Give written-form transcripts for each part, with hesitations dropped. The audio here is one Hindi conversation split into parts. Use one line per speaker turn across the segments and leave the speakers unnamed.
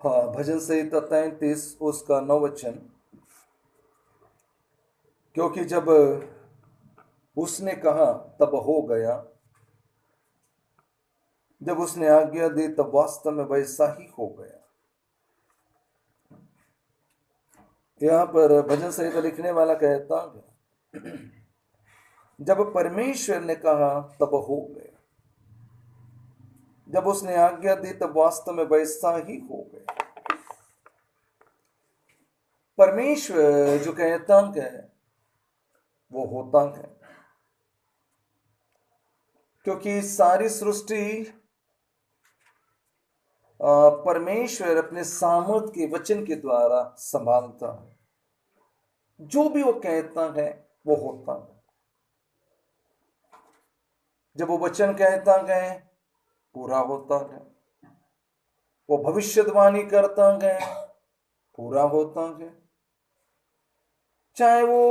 हाँ, भजन संहिता 33 उसका 9 वचन। क्योंकि जब उसने कहा तब हो गया, जब उसने आज्ञा दी तब वास्तव में वैसा ही हो गया। यहाँ पर भजन संहिता लिखने वाला कहता है, जब परमेश्वर ने कहा तब हो गया, जब उसने आज्ञा दी तब वास्तव में वैसा ही हो गया। परमेश्वर जो कहता है वो होता है, क्योंकि सारी सृष्टि परमेश्वर अपने सामर्थ के वचन के द्वारा संभालता है। जो भी वो कहता है वो होता है। जब वो वचन कहता है पूरा होता है, वो भविष्यवाणी करता है पूरा होता है, चाहे वो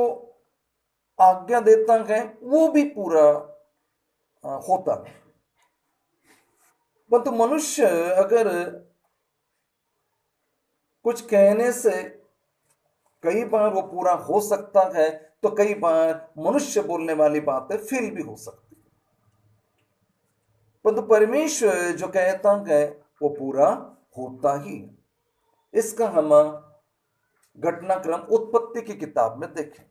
आज्ञा देता है वो भी पूरा होता है। परंतु मनुष्य अगर कुछ कहने से कई बार वो पूरा हो सकता है, तो कई बार मनुष्य बोलने वाली बातें फेल भी हो सकती है। परंतु परमेश्वर जो कहता है वो पूरा होता ही है। इसका हम घटनाक्रम उत्पत्ति की किताब में देखें।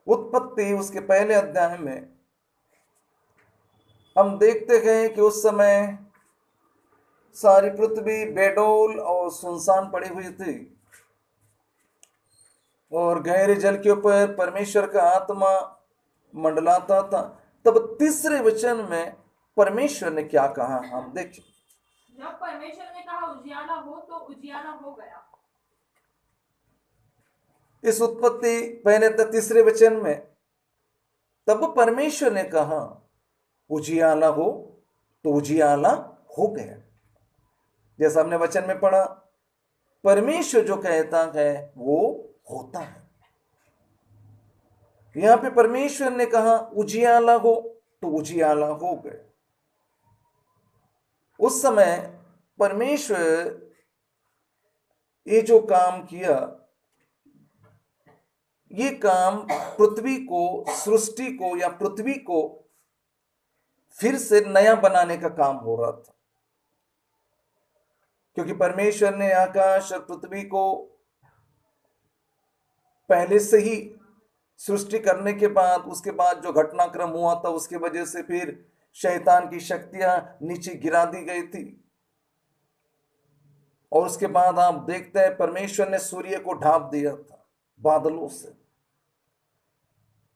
उत्पत्ति उसके पहले अध्याय में हम देखते हैं कि उस समय सारी पृथ्वी बेडौल और सुनसान पड़ी हुई थी, और गहरे जल के ऊपर परमेश्वर का आत्मा मंडलाता था। तब तीसरे वचन में परमेश्वर ने क्या कहा हम देखें।
जब परमेश्वर ने कहा उजियाला हो तो उजियाला हो गया।
इस उत्पत्ति पहले तक तीसरे वचन में तब परमेश्वर ने कहा उजियाला हो तो उजियाला हो गया। जैसा हमने वचन में पढ़ा, परमेश्वर जो कहता है वो होता है। यहां पे परमेश्वर ने कहा उजियाला हो तो उजियाला हो गए। उस समय परमेश्वर ये जो काम किया, ये काम पृथ्वी को, सृष्टि को या पृथ्वी को फिर से नया बनाने का काम हो रहा था। क्योंकि परमेश्वर ने आकाश और पृथ्वी को पहले से ही सृष्टि करने के बाद, उसके बाद जो घटनाक्रम हुआ था उसके वजह से फिर शैतान की शक्तियां नीचे गिरा दी गई थी। और उसके बाद आप देखते हैं परमेश्वर ने सूर्य को ढांप दिया था बादलों से।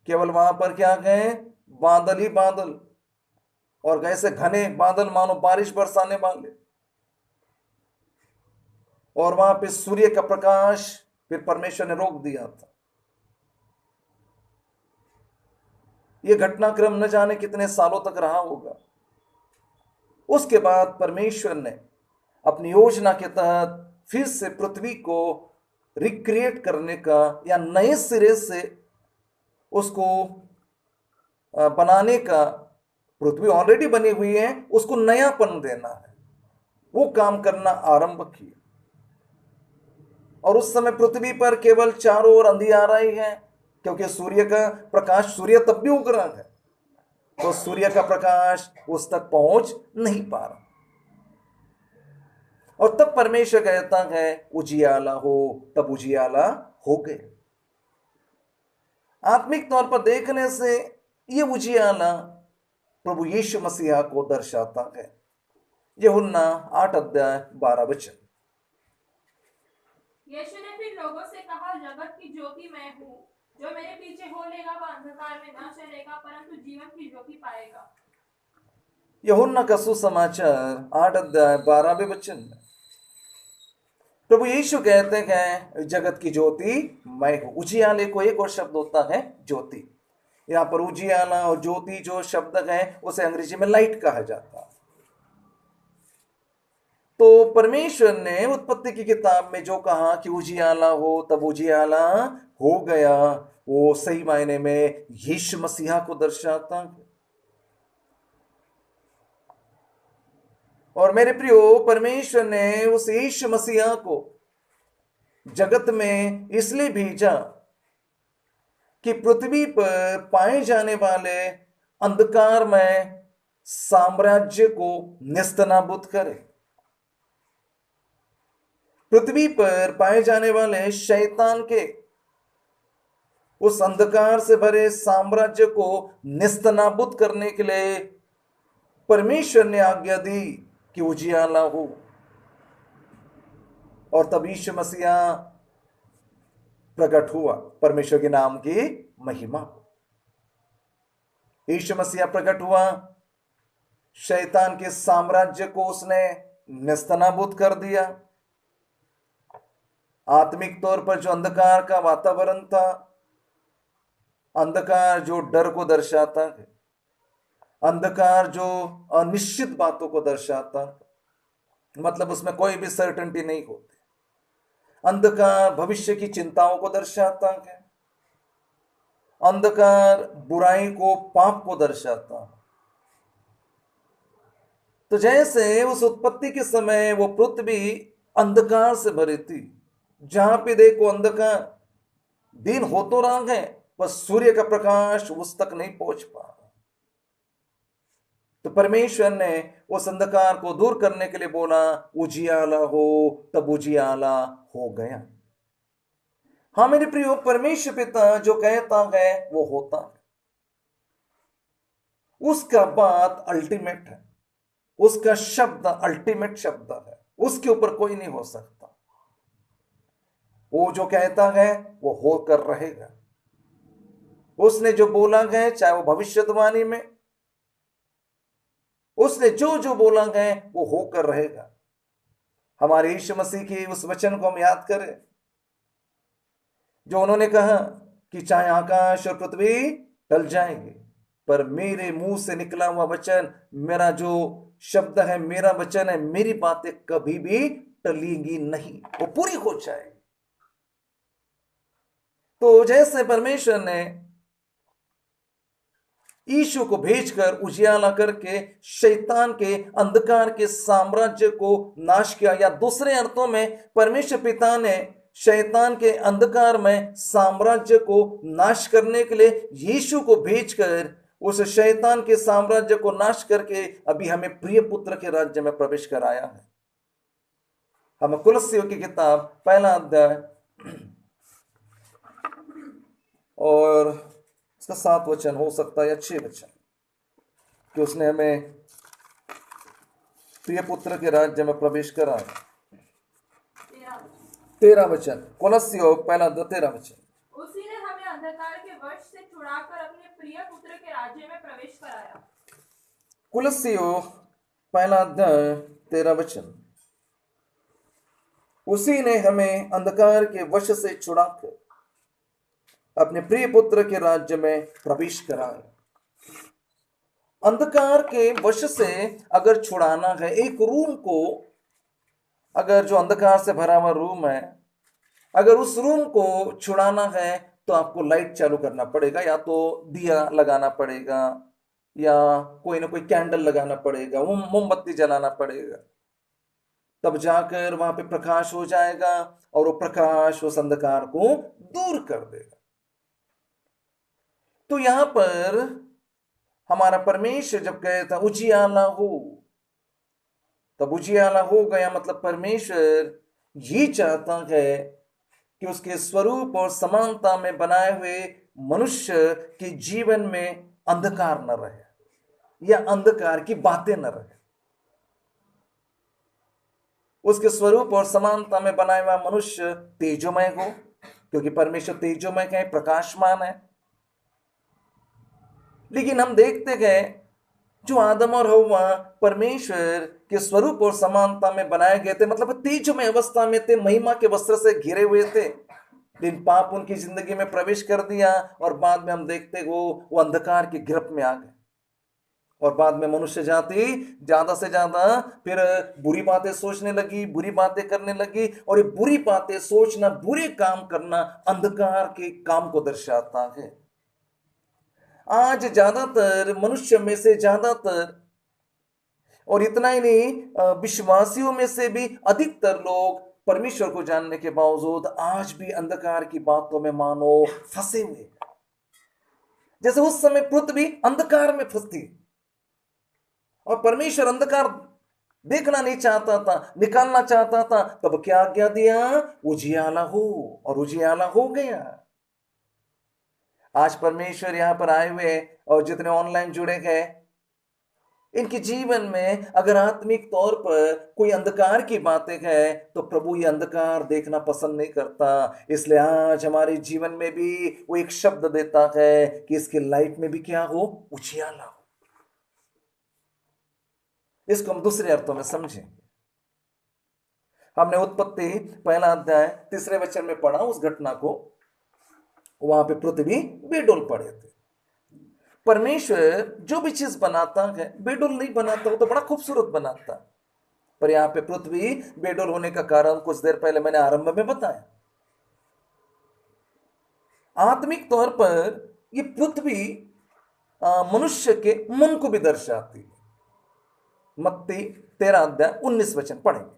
केवल वहां पर क्या गए, बादल ही बादल, और ऐसे घने बादल मानो बारिश बरसाने वाले। और वहां पे सूर्य का प्रकाश फिर परमेश्वर ने रोक दिया था। यह घटनाक्रम न जाने कितने सालों तक रहा होगा। उसके बाद परमेश्वर ने अपनी योजना के तहत फिर से पृथ्वी को रिक्रिएट करने का या नए सिरे से उसको बनाने का, पृथ्वी ऑलरेडी बनी हुई है, उसको नयापन देना है, वो काम करना आरंभ किया। और उस समय पृथ्वी पर केवल चारों ओर अंधियारा ही है, क्योंकि सूर्य का प्रकाश, सूर्य तब भी उग रहा है, तो सूर्य का प्रकाश उस तक पहुंच नहीं पा रहा। और तब परमेश्वर कहता है उजियाला हो, तब उजियाला हो गए। आत्मिक तौर पर देखने से यह उजियाला प्रभु यीशु मसीहा को दर्शाता है। यूहन्ना 8 अध्याय 12 वचन।
यीशु ने फिर लोगों से कहा, जगत की ज्योति मैं हूँ। जो मेरे पीछे हो लेगा वह अंधकार में न चलेगा, परंतु जीवन की ज्योति पाएगा।
यूहन्ना का सुसमाचार 8 अध्याय 12वें वचन में प्रभु यीशु कहते हैं जगत की ज्योति मैं हूं। उजियाले को एक और शब्द होता है ज्योति। यहां पर उजियाला और ज्योति जो शब्द है उसे अंग्रेजी में लाइट कहा जाता है। तो परमेश्वर ने उत्पत्ति की किताब में जो कहा कि उजियाला हो तब उजियाला हो गया, वो सही मायने में यीशु मसीहा को दर्शाता है। और मेरे प्रियो, परमेश्वर ने उस यीशु मसीहा को जगत में इसलिए भेजा कि पृथ्वी पर पाए जाने वाले अंधकारमय साम्राज्य को नेस्तनाबूद करे। पृथ्वी पर पाए जाने वाले शैतान के उस अंधकार से भरे साम्राज्य को नेस्तनाबूद करने के लिए परमेश्वर ने आज्ञा दी कि उजियाला हो। और तब यीशु मसीहा प्रकट हुआ। परमेश्वर के नाम की महिमा। यीशु मसीहा प्रकट हुआ, शैतान के साम्राज्य को उसने नेस्तनाबूद कर दिया। आत्मिक तौर पर जो अंधकार का वातावरण था, अंधकार जो डर को दर्शाता है, अंधकार जो अनिश्चित बातों को दर्शाता है, मतलब उसमें कोई भी सर्टेनिटी नहीं होती। अंधकार भविष्य की चिंताओं को दर्शाता है। अंधकार बुराई को, पाप को दर्शाता है। तो जैसे उस उत्पत्ति के समय वो पृथ्वी अंधकार से भरी थी, जहां पे देखो अंधकार, दिन हो तो रहा है पर सूर्य का प्रकाश उस तक नहीं पहुंच पा रहा। तो परमेश्वर ने उस अंधकार को दूर करने के लिए बोला उजियाला हो, तब उजियाला हो गया। हाँ मेरे प्रियो, परमेश्वर पिता जो कहता है वो होता है। उसका बात अल्टीमेट है, उसका शब्द अल्टीमेट शब्द है, उसके ऊपर कोई नहीं हो सकता। वो जो कहता है वो होकर रहेगा। उसने जो बोला है, चाहे वो भविष्यवाणी में, उसने जो जो बोला है वो होकर रहेगा। हमारे यीशु मसीह की उस वचन को हम याद करें जो उन्होंने कहा कि चाहे आकाश और पृथ्वी टल जाएंगे, पर मेरे मुंह से निकला हुआ वचन, मेरा जो शब्द है, मेरा वचन है, मेरी बातें कभी भी टलेंगी नहीं, वो पूरी हो जाएगी। तो जैसे परमेश्वर ने यीशु को भेजकर उजियाला करके शैतान के अंधकार के साम्राज्य को नाश किया, या दूसरे अर्थों में परमेश्वर पिता ने शैतान के अंधकार में साम्राज्य को नाश करने के लिए यीशु को भेजकर उस शैतान के साम्राज्य को नाश करके अभी हमें प्रिय पुत्र के राज्य में प्रवेश कराया है। हम कुलस्सियों की किताब पहला अध्याय और इसका 7 वचन हो सकता है या 6 वचन, कि उसने हमें प्रिय पुत्र के राज्य में प्रवेश कराया। 13 वचन, कुलस्सियों पहला अध्याय 13 वचन।
उसी ने हमें अंधकार के वश से छुड़ाकर अपने प्रिय पुत्र के राज्य में प्रवेश कराया।
कुलस्सियों पहला अध्याय 13 वचन। उसी ने हमें अंधकार के वश से छुड़ाकर अपने प्रिय पुत्र के राज्य में प्रवेश कराया। अंधकार के वश से अगर छुड़ाना है एक रूम को, अगर जो अंधकार से भरा हुआ रूम है, अगर उस रूम को छुड़ाना है तो आपको लाइट चालू करना पड़ेगा, या तो दिया लगाना पड़ेगा, या कोई ना कोई कैंडल लगाना पड़ेगा, मोमबत्ती जलाना पड़ेगा, तब जाकर वहां पे प्रकाश हो जाएगा और वो प्रकाश उस अंधकार को दूर कर देगा। तो यहां पर हमारा परमेश्वर जब कहता उजियाला हो, तब उजियाला हो गया, मतलब परमेश्वर ये चाहता है कि उसके स्वरूप और समानता में बनाए हुए मनुष्य के जीवन में अंधकार न रहे या अंधकार की बातें न रहे। उसके स्वरूप और समानता में बनाया हुआ मनुष्य तेजोमय हो, क्योंकि परमेश्वर तेजोमय है, प्रकाशमान है। लेकिन हम देखते गए जो आदम और हव्वा परमेश्वर के स्वरूप और समानता में बनाए गए थे, मतलब तेजोमय अवस्था में थे, महिमा के वस्त्र से घिरे हुए थे, लेकिन पाप उनकी जिंदगी में प्रवेश कर दिया और बाद में हम देखते वो अंधकार की गिरफ्त में आ गए। और बाद में मनुष्य जाति ज्यादा से ज्यादा फिर बुरी बातें सोचने लगी, बुरी बातें करने लगी, और ये बुरी बातें सोचना, बुरे काम करना अंधकार के काम को दर्शाता है। आज ज्यादातर मनुष्य में से ज्यादातर और इतना ही नहीं, विश्वासियों में से भी अधिकतर लोग परमेश्वर को जानने के बावजूद आज भी अंधकार की बातों में मानो फंसे हुए हैं। जैसे उस समय पृथ्वी अंधकार में फंसती और परमेश्वर अंधकार देखना नहीं चाहता था, निकालना चाहता था, तब क्या आज्ञा दिया? उजियाला हो, और उजियाला हो गया। आज परमेश्वर यहां पर आए हुए और जितने ऑनलाइन जुड़े गए, इनके जीवन में अगर आत्मिक तौर पर कोई अंधकार की बातें है तो प्रभु ये अंधकार देखना पसंद नहीं करता। इसलिए आज हमारे जीवन में भी वो एक शब्द देता है कि इसके लाइफ में भी क्या हो? उजियाला हो। इसको हम दूसरे अर्थों में समझेंगे। हमने उत्पत्ति पहला अध्याय 3 वचन में पढ़ा उस घटना को। वहां पे पृथ्वी बेडोल पड़े थे। परमेश्वर जो भी चीज बनाता है बेडोल नहीं बनाता, वो तो बड़ा खूबसूरत बनाता। पर यहां पे पृथ्वी बेडोल होने का कारण कुछ देर पहले मैंने आरंभ में बताया। आत्मिक तौर पर ये पृथ्वी मनुष्य के मन को भी दर्शाती है। मत्ती 13 अध्याय 19 वचन पढ़ेंगे।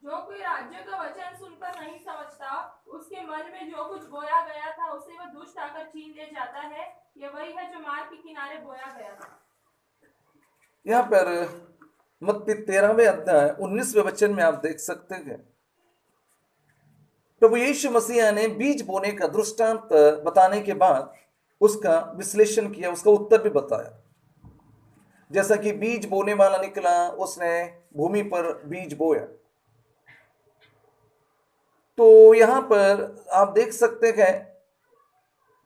जो कोई राज्य का वचन सुनकर नहीं समझता, उसके मन में जो कुछ बोया गया था उसे वह दुष्ट आकर छीन ले जाता है। यह वही है जो मार्ग के किनारे बोया गया था।
यहां पर मत्ती 13वें अध्याय 19वें वचन में आप देख सकते हैं, प्रभु यीशु मसीह ने बीज बोने का दृष्टांत बताने के बाद उसका विश्लेषण किया, उसका उत्तर भी बताया। जैसा कि बीज बोने वाला निकला, उसने भूमि पर बीज बोया। तो यहां पर आप देख सकते हैं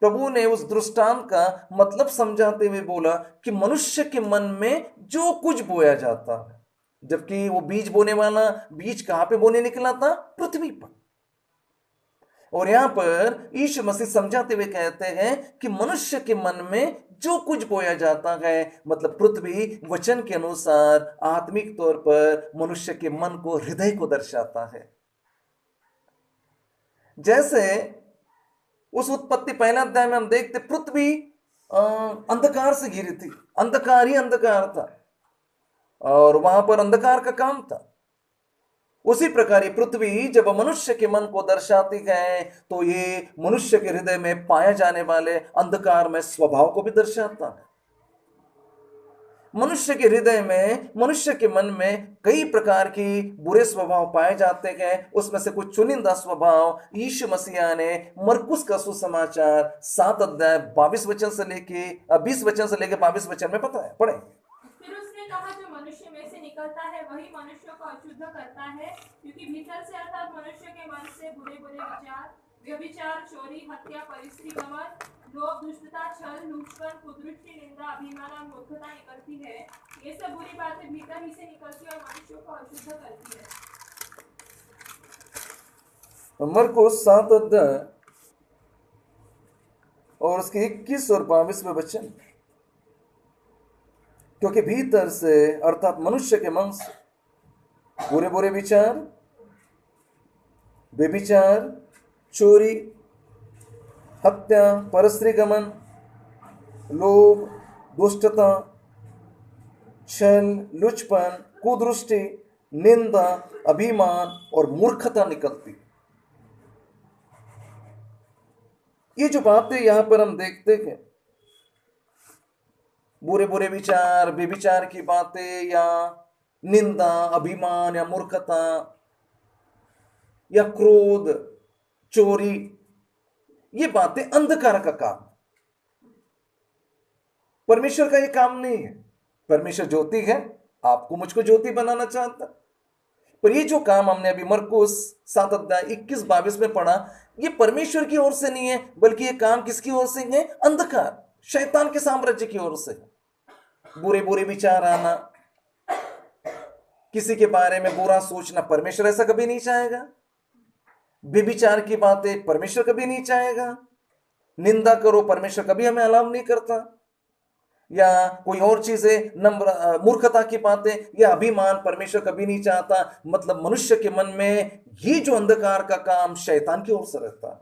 प्रभु ने उस दृष्टांत का मतलब समझाते हुए बोला कि मनुष्य के मन में जो कुछ बोया जाता है, जबकि वो बीज बोने वाला बीज कहां पे बोने निकला था? पृथ्वी पर। और यहां पर यीशु मसीह समझाते हुए कहते हैं कि मनुष्य के मन में जो कुछ बोया जाता है, मतलब पृथ्वी वचन के अनुसार आत्मिक तौर पर मनुष्य के मन को, हृदय को दर्शाता है। जैसे उस उत्पत्ति पहला अध्याय में हम देखते पृथ्वी अंधकार से घिरी थी, अंधकार ही अंधकार था और वहां पर अंधकार का काम था। उसी प्रकार ये पृथ्वी जब मनुष्य के मन को दर्शाती है तो ये मनुष्य के हृदय में पाए जाने वाले अंधकार में स्वभाव को भी दर्शाता है। मनुष्य के हृदय में, मनुष्य के मन में कई प्रकार की बुरे स्वभाव पाए जाते हैं। उसमें से कुछ चुनिंदा स्वभाव यीशु मसीह ने मरकुस का सुसमाचार 7 अध्याय 22 वचन से लेके 20 वचन से लेके 22 वचन में बताया। पढ़े।
फिर उसने कहा, जो मनुष्य में से निकलता है वही मनुष्य को अशुद्ध करता है, क्योंकि भीतर से अर्थात मनुष्य के मन से बुरे बुरे विचार, व्यभिचार, चोरी, हत्या, परस्त्री गमन, लोभ, दुष्टता, छल, लूटपन, कुदृष्टि, निंदा, अभिमान और मूर्खता निकलती है। ये सब बुरी बातें भीतर ही से निकलती और मनुष्य को अशुद्ध करती है।
मरकुस 7 अध्याय और उसके 21 और 22 वचन, क्योंकि भीतर से अर्थात मनुष्य के मन से बुरे बुरे विचार, व्यभिचार, चोरी, हत्या, परस्त्री गमन, लोभ, दुष्टता, छल, लुचपन, कुदृष्टि, निंदा, अभिमान और मूर्खता निकलती। ये जो बातें यहां पर हम देखते हैं, बुरे बुरे विचार, व्यभिचार की बातें या निंदा, अभिमान या मूर्खता या क्रोध, चोरी, ये बातें अंधकार का काम। परमेश्वर का ये काम नहीं है। परमेश्वर ज्योति है, आपको मुझको ज्योति बनाना चाहता। पर ये जो काम हमने अभी मरकुस 7 अध्याय 21-22 में पढ़ा, ये परमेश्वर की ओर से नहीं है, बल्कि ये काम किसकी ओर से है? अंधकार, शैतान के साम्राज्य की ओर से। बुरे बुरे विचार आना, किसी के बारे में बुरा सोचना, परमेश्वर ऐसा कभी नहीं चाहेगा। व्यभिचार की बातें परमेश्वर कभी नहीं चाहेगा। निंदा करो, परमेश्वर कभी हमें अलाउ नहीं करता। या कोई और चीजें, मूर्खता की बातें या अभिमान परमेश्वर कभी नहीं चाहता। मतलब मनुष्य के मन में ये जो अंधकार का काम शैतान की ओर से रहता है।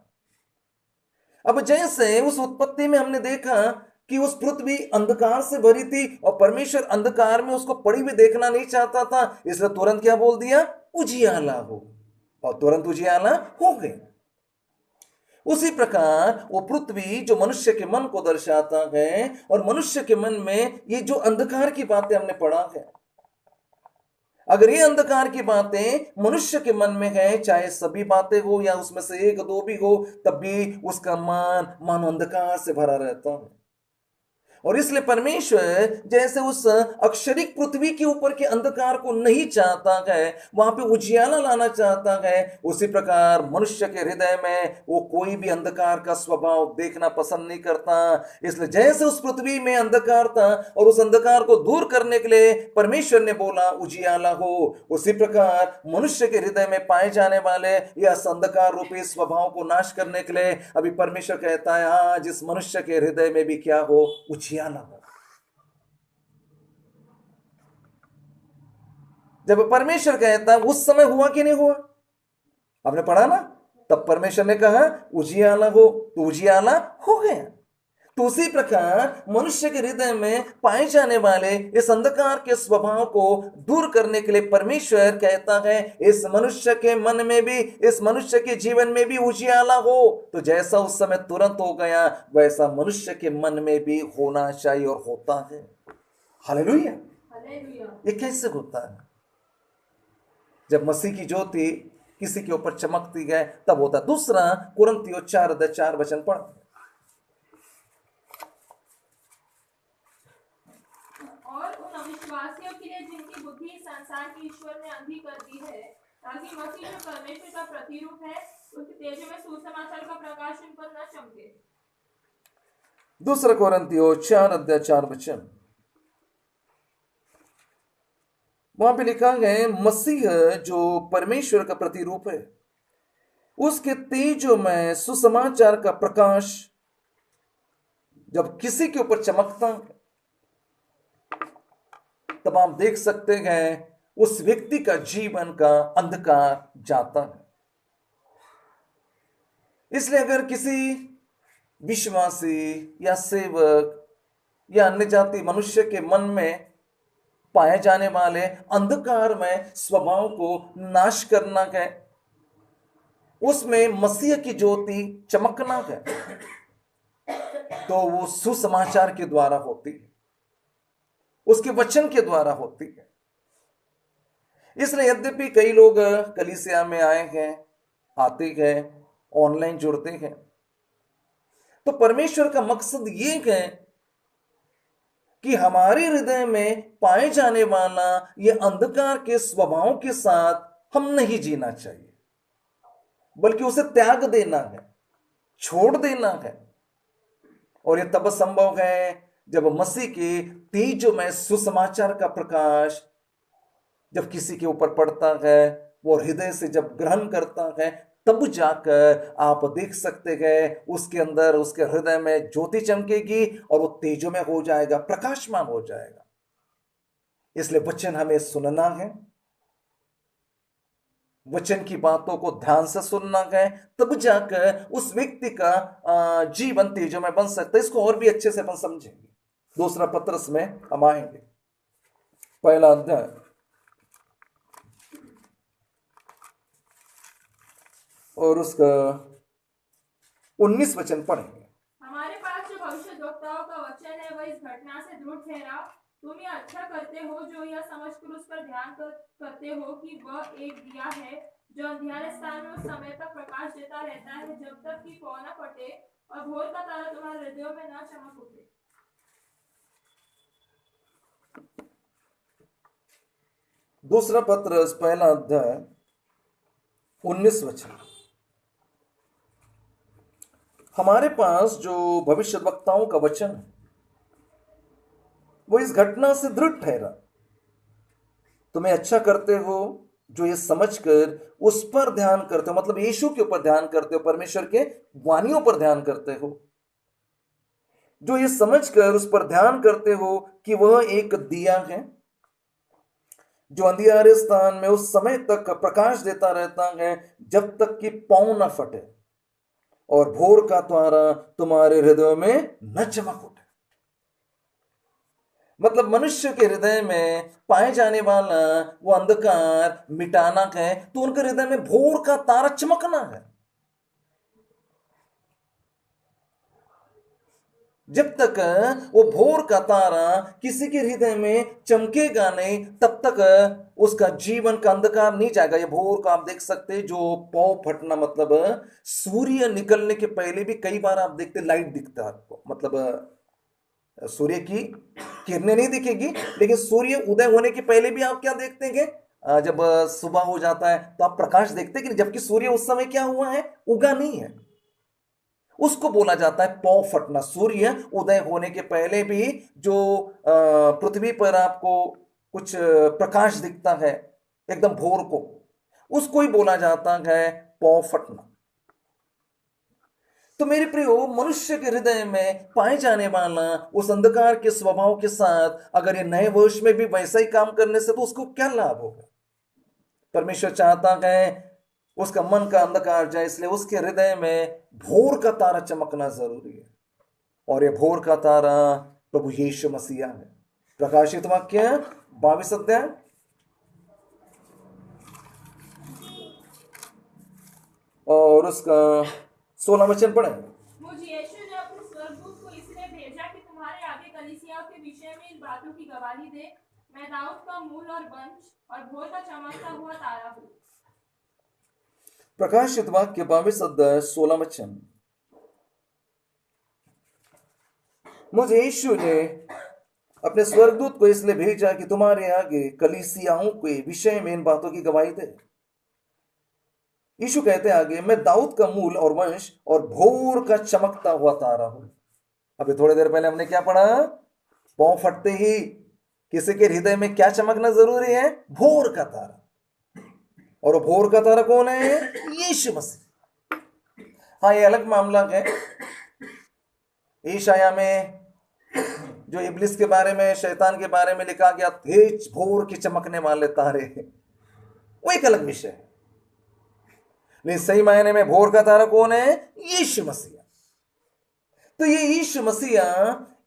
अब जैसे उस उत्पत्ति में हमने देखा कि उस पृथ्वी अंधकार से भरी थी और परमेश्वर अंधकार में उसको पड़ी हुई देखना नहीं चाहता था, इसलिए तुरंत क्या बोल दिया, उजियाला हो, और तुरंत उजियाला हो गई। उसी प्रकार वो पृथ्वी जो मनुष्य के मन को दर्शाता है, और मनुष्य के मन में ये जो अंधकार की बातें हमने पढ़ा है, अगर ये अंधकार की बातें मनुष्य के मन में है, चाहे सभी बातें हो या उसमें से एक दो भी हो, तब भी उसका मन मानो अंधकार से भरा रहता है। और इसलिए परमेश्वर जैसे उस अक्षरिक पृथ्वी के ऊपर के अंधकार को नहीं चाहता है, वहां पे उजियाला लाना चाहता है, उसी प्रकार मनुष्य के हृदय में वो कोई भी अंधकार का स्वभाव देखना पसंद नहीं करता। इसलिए जैसे उस पृथ्वी में अंधकार था और उस अंधकार को दूर करने के लिए परमेश्वर ने बोला उजियाला हो, उसी प्रकार मनुष्य के हृदय में पाए जाने वाले यह अंधकार रूपी स्वभाव को नाश करने के लिए अभी परमेश्वर कहता है आज इस मनुष्य के हृदय में भी क्या हो, उजियाला हो। जब परमेश्वर कहता है उस समय हुआ कि नहीं हुआ, आपने पढ़ा ना, तब परमेश्वर ने कहा उजियाला हो, तो उजियाला हो गया। तो उसी प्रकार मनुष्य के हृदय में पाए जाने वाले इस अंधकार के स्वभाव को दूर करने के लिए परमेश्वर कहता है इस मनुष्य के मन में भी, इस मनुष्य के जीवन में भी उजियाला हो। तो जैसा उस समय तुरंत हो गया, वैसा मनुष्य के मन में भी होना चाहिए और होता है। हालेलुया। ये कैसे होता है? जब मसीह की ज्योति किसी के ऊपर चमकती है तब होता। दूसरा कुरिन्थियों 4:4 पढ़।
और उन अविश्वासियों के लिए जिनकी बुद्धि संसार की ईश्वर ने अंधी कर दी है, ताकि मसीह जो परमेश्वर का प्रतिरूप है उसके तेज में सुसमाचार का प्रकाश उन पर न चमके।
दूसरा कुरिन्थियों 4:4 वहां पे लिखा है मसीह जो परमेश्वर का प्रतिरूप है उसके तेजों में सुसमाचार का प्रकाश जब किसी के ऊपर चमकता है तब आप देख सकते हैं उस व्यक्ति का जीवन का अंधकार जाता है। इसलिए अगर किसी विश्वासी या सेवक या अन्य जाति मनुष्य के मन में पाए जाने वाले अंधकार में स्वभाव को नाश करना है, उसमें मसीह की ज्योति चमकना है, तो वो सुसमाचार के द्वारा होती है, उसके वचन के द्वारा होती है। इसलिए यद्यपि कई लोग कलीसिया में आए हैं, आते हैं, ऑनलाइन जुड़ते हैं, तो परमेश्वर का मकसद ये है कि हमारे हृदय में पाए जाने वाला ये अंधकार के स्वभाव के साथ हम नहीं जीना चाहिए, बल्कि उसे त्याग देना है, छोड़ देना है। और यह तब संभव है जब मसीह के तेजों में सुसमाचार का प्रकाश जब किसी के ऊपर पड़ता है, वो हृदय से जब ग्रहण करता है, तब जाकर आप देख सकते हैं उसके अंदर, उसके हृदय में ज्योति चमकेगी और वो तेजों में हो जाएगा, प्रकाशमान हो जाएगा। इसलिए वचन हमें सुनना है, वचन की बातों को ध्यान से सुनना है, तब जाकर उस व्यक्ति का जीवन तेजों में बन सकता है। इसको और भी अच्छे से अपन समझेंगे। दूसरा पत्रस में हम आएंगे, पहला अध्याय और उसका 19 वचन पढ़ेंगे।
हमारे पास जो भविष्यद्वक्ताओं का वचन है वह इस घटना से दृढ़ ठहरा। तुम यह अच्छा करते हो जो यह समझकर उस पर ध्यान करते हो कि वह एक दिया है जो अंधियारे स्थान में उस समय तक प्रकाश देता रहता है जब तक कि पौ न फटे और भोर का तारा तुम्हारे हृदयों में न चमक उठे।
दूसरा पत्रस पहला अध्याय 19 वचन। हमारे पास जो भविष्यद्वक्ताओं का वचन है वो इस घटना से दृढ़ ठहरा। तुम्हें अच्छा करते हो जो ये समझकर उस पर ध्यान करते हो, मतलब यीशु के ऊपर ध्यान करते हो, परमेश्वर के वाणियों पर ध्यान करते हो, जो ये समझकर उस पर ध्यान करते हो कि वह एक दिया है जो अंधियारे स्थान में उस समय तक प्रकाश देता रहता है जब तक कि पौ न फटे और भोर का तारा तुम्हारे हृदय में न चमक उठे। मतलब मनुष्य के हृदय में पाए जाने वाला वो अंधकार मिटाना है, तो उनके हृदय में भोर का तारा चमकना है। जब तक वो भोर का तारा किसी के हृदय में चमकेगा नहीं, तब तक उसका जीवन का अंधकार नहीं जाएगा। ये भोर का आप देख सकते हैं, जो पौ फटना, मतलब सूर्य निकलने के पहले भी कई बार आप देखते लाइट दिखता है आपको, मतलब सूर्य की किरणें नहीं दिखेगी, लेकिन सूर्य उदय होने के पहले भी आप क्या देखते हैं, जब सुबह हो जाता है तो आप प्रकाश देखते हैं कि, जबकि सूर्य उस समय क्या हुआ है, उगा नहीं है। उसको बोला जाता है पौ फटना। सूर्य उदय होने के पहले भी जो पृथ्वी पर आपको कुछ प्रकाश दिखता है एकदम भोर को, उसको ही बोला जाता है पौ फटना। तो मेरे प्रियो, मनुष्य के हृदय में पाए जाने वाला उस अंधकार के स्वभाव के साथ अगर ये नए वर्ष में भी वैसा ही काम करने से, तो उसको क्या लाभ होगा? परमेश्वर चाहता है उसका मन का अंधकार जाए, इसलिए उसके हृदय में भोर का तारा चमकना जरूरी है। और ये भोर का तारा प्रभु यीशु मसीह है। प्रकाशित वाक्य 22 अध्याय और उसका 16 वचन पढ़े।
मुझ यीशु ने अपने स्वर्गदूत को इसलिए भेजा कि तुम्हारे आगे कलीसियाओं के विषय में इन बातों की गवाही दे। मैं दाऊद का मूल और वंश और भोर का चमकता हुआ तारा हूँ।
प्रकाशित वाक्य 22 अध्याय 16 वचन। मुझे यीशु ने अपने स्वर्गदूत को इसलिए भेजा कि तुम्हारे आगे कलीसियाओं के विषय में इन बातों की गवाही दे। यीशु कहते आगे, मैं दाऊद का मूल और वंश और भोर का चमकता हुआ तारा हूं। अभी थोड़ी देर पहले हमने क्या पढ़ा? पौ फटते ही किसी के हृदय में क्या चमकना जरूरी है? भोर का तारा। और वो भोर का तारा कौन है? यीशु मसीह। हाँ, ये अलग मामला है। ईशाया में जो इब्लिस के बारे में, शैतान के बारे में लिखा गया, तेज भोर के चमकने वाले तारे, वो एक अलग विषय है। लेकिन सही मायने में भोर का तारा कौन है? यीशु मसीह। तो ये यीशु मसीह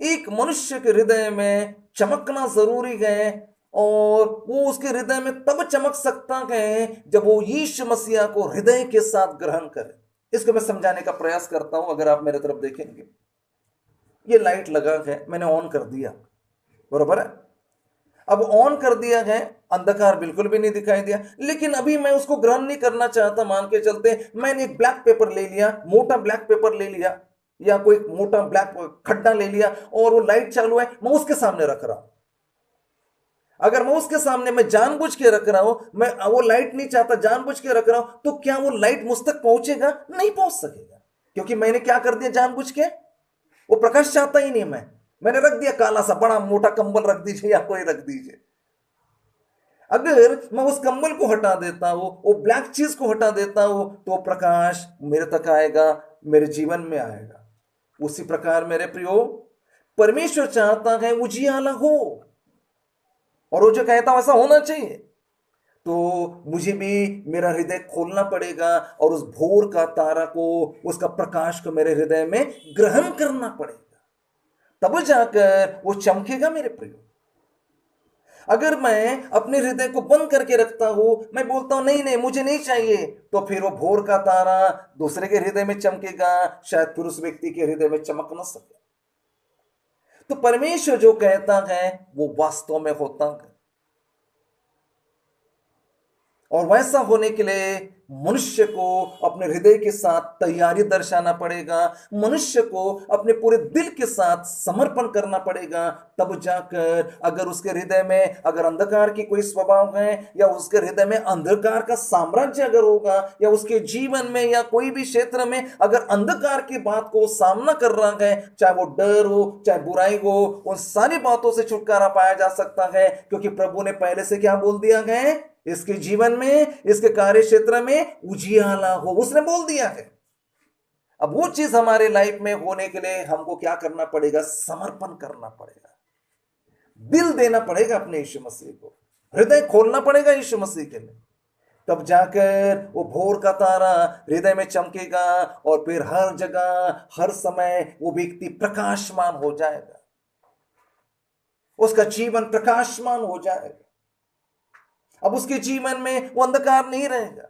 एक मनुष्य के हृदय में चमकना जरूरी है, और वो उसके हृदय में तब चमक सकता है जब वो यीशु मसीह को हृदय के साथ ग्रहण करे। इसको मैं समझाने का प्रयास करता हूं। अगर आप मेरे तरफ देखेंगे, ये लाइट लगा है, मैंने ऑन कर दिया, बरोबर है? अब ऑन कर दिया है, अंधकार बिल्कुल भी नहीं दिखाई दिया, लेकिन अभी मैं उसको ग्रहण नहीं करना चाहता। मान के चलते मैंने एक ब्लैक पेपर ले लिया, मोटा ब्लैक पेपर ले लिया, या कोई मोटा ब्लैक खड्डा ले लिया, और वो लाइट चालू है, मैं उसके सामने रख रहा हूं। अगर मैं उसके सामने मैं जानबूझ के रख रहा हूं, मैं वो लाइट नहीं चाहता, जानबूझ के रख रहा हूं, तो क्या वो लाइट मुझ तक पहुंचेगा? नहीं पहुंच सकेगा, क्योंकि मैंने क्या कर दिया जानबूझ के? वो प्रकाश चाहता ही नहीं। मैंने रख दिया काला सा बड़ा मोटा कंबल, रख दीजिए या कोई रख दीजिए। अगर मैं उस कंबल को हटा देता हूं, वो ब्लैक चीज को हटा देता हूं, तो प्रकाश मेरे तक आएगा, मेरे जीवन में आएगा। उसी प्रकार मेरे प्रियो, परमेश्वर चाहता है उजियाला हो, और वो जो कहता वैसा होना चाहिए। तो मुझे भी मेरा हृदय खोलना पड़ेगा, और उस भोर का तारा को, उसका प्रकाश को मेरे हृदय में ग्रहण करना पड़ेगा, तब जाकर वो चमकेगा मेरे प्रियो। अगर मैं अपने हृदय को बंद करके रखता हूं, मैं बोलता हूं नहीं नहीं मुझे नहीं चाहिए, तो फिर वो भोर का तारा दूसरे के हृदय में चमकेगा, शायद फिर उस व्यक्ति के हृदय में चमक न सके। तो परमेश्वर जो कहता है वो वास्तव में होता है, और वैसा होने के लिए मनुष्य को अपने हृदय के साथ तैयारी दर्शाना पड़ेगा, मनुष्य को अपने पूरे दिल के साथ समर्पण करना पड़ेगा। तब जाकर अगर उसके हृदय में अगर अंधकार की कोई स्वभाव है, या उसके हृदय में अंधकार का साम्राज्य अगर होगा, या उसके जीवन में या कोई भी क्षेत्र में अगर अंधकार की बात को सामना कर रहा है, चाहे वो डर हो, चाहे बुराई हो, उन सारी बातों से छुटकारा पाया जा सकता है, क्योंकि प्रभु ने पहले से क्या बोल दिया है? इसके जीवन में, इसके कार्य क्षेत्र में उजियाला हो, उसने बोल दिया है। अब वो चीज हमारे लाइफ में होने के लिए हमको क्या करना पड़ेगा? समर्पण करना पड़ेगा, दिल देना पड़ेगा अपने यीशु मसीह को, हृदय खोलना पड़ेगा यीशु मसीह के लिए। तब जाकर वो भोर का तारा हृदय में चमकेगा, और फिर हर जगह हर समय वो व्यक्ति प्रकाशमान हो जाएगा। उसका जीवन प्रकाशमान हो जाएगा। अब उसके जीवन में वो अंधकार नहीं रहेगा।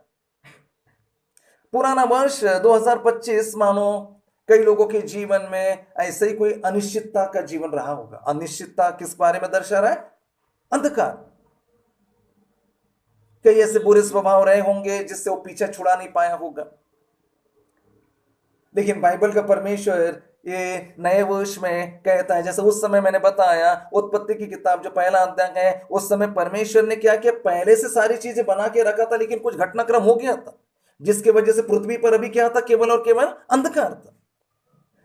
पुराना वर्ष 2025 मानो कई लोगों के जीवन में ऐसे ही कोई अनिश्चितता का जीवन रहा होगा। अनिश्चितता किस बारे में दर्शा रहा है? अंधकार। कई ऐसे बुरे स्वभाव रहे होंगे जिससे वो पीछा छुड़ा नहीं पाया होगा। लेकिन बाइबल का परमेश्वर ये नए वर्ष में कहता है, जैसे उस समय मैंने बताया उत्पत्ति की किताब जो पहला अध्याय है, उस समय परमेश्वर ने क्या किया, पहले से सारी चीजें बना के रखा था, लेकिन कुछ घटनाक्रम हो गया था जिसकी वजह से पृथ्वी पर अभी क्या था, केवल और केवल अंधकार था।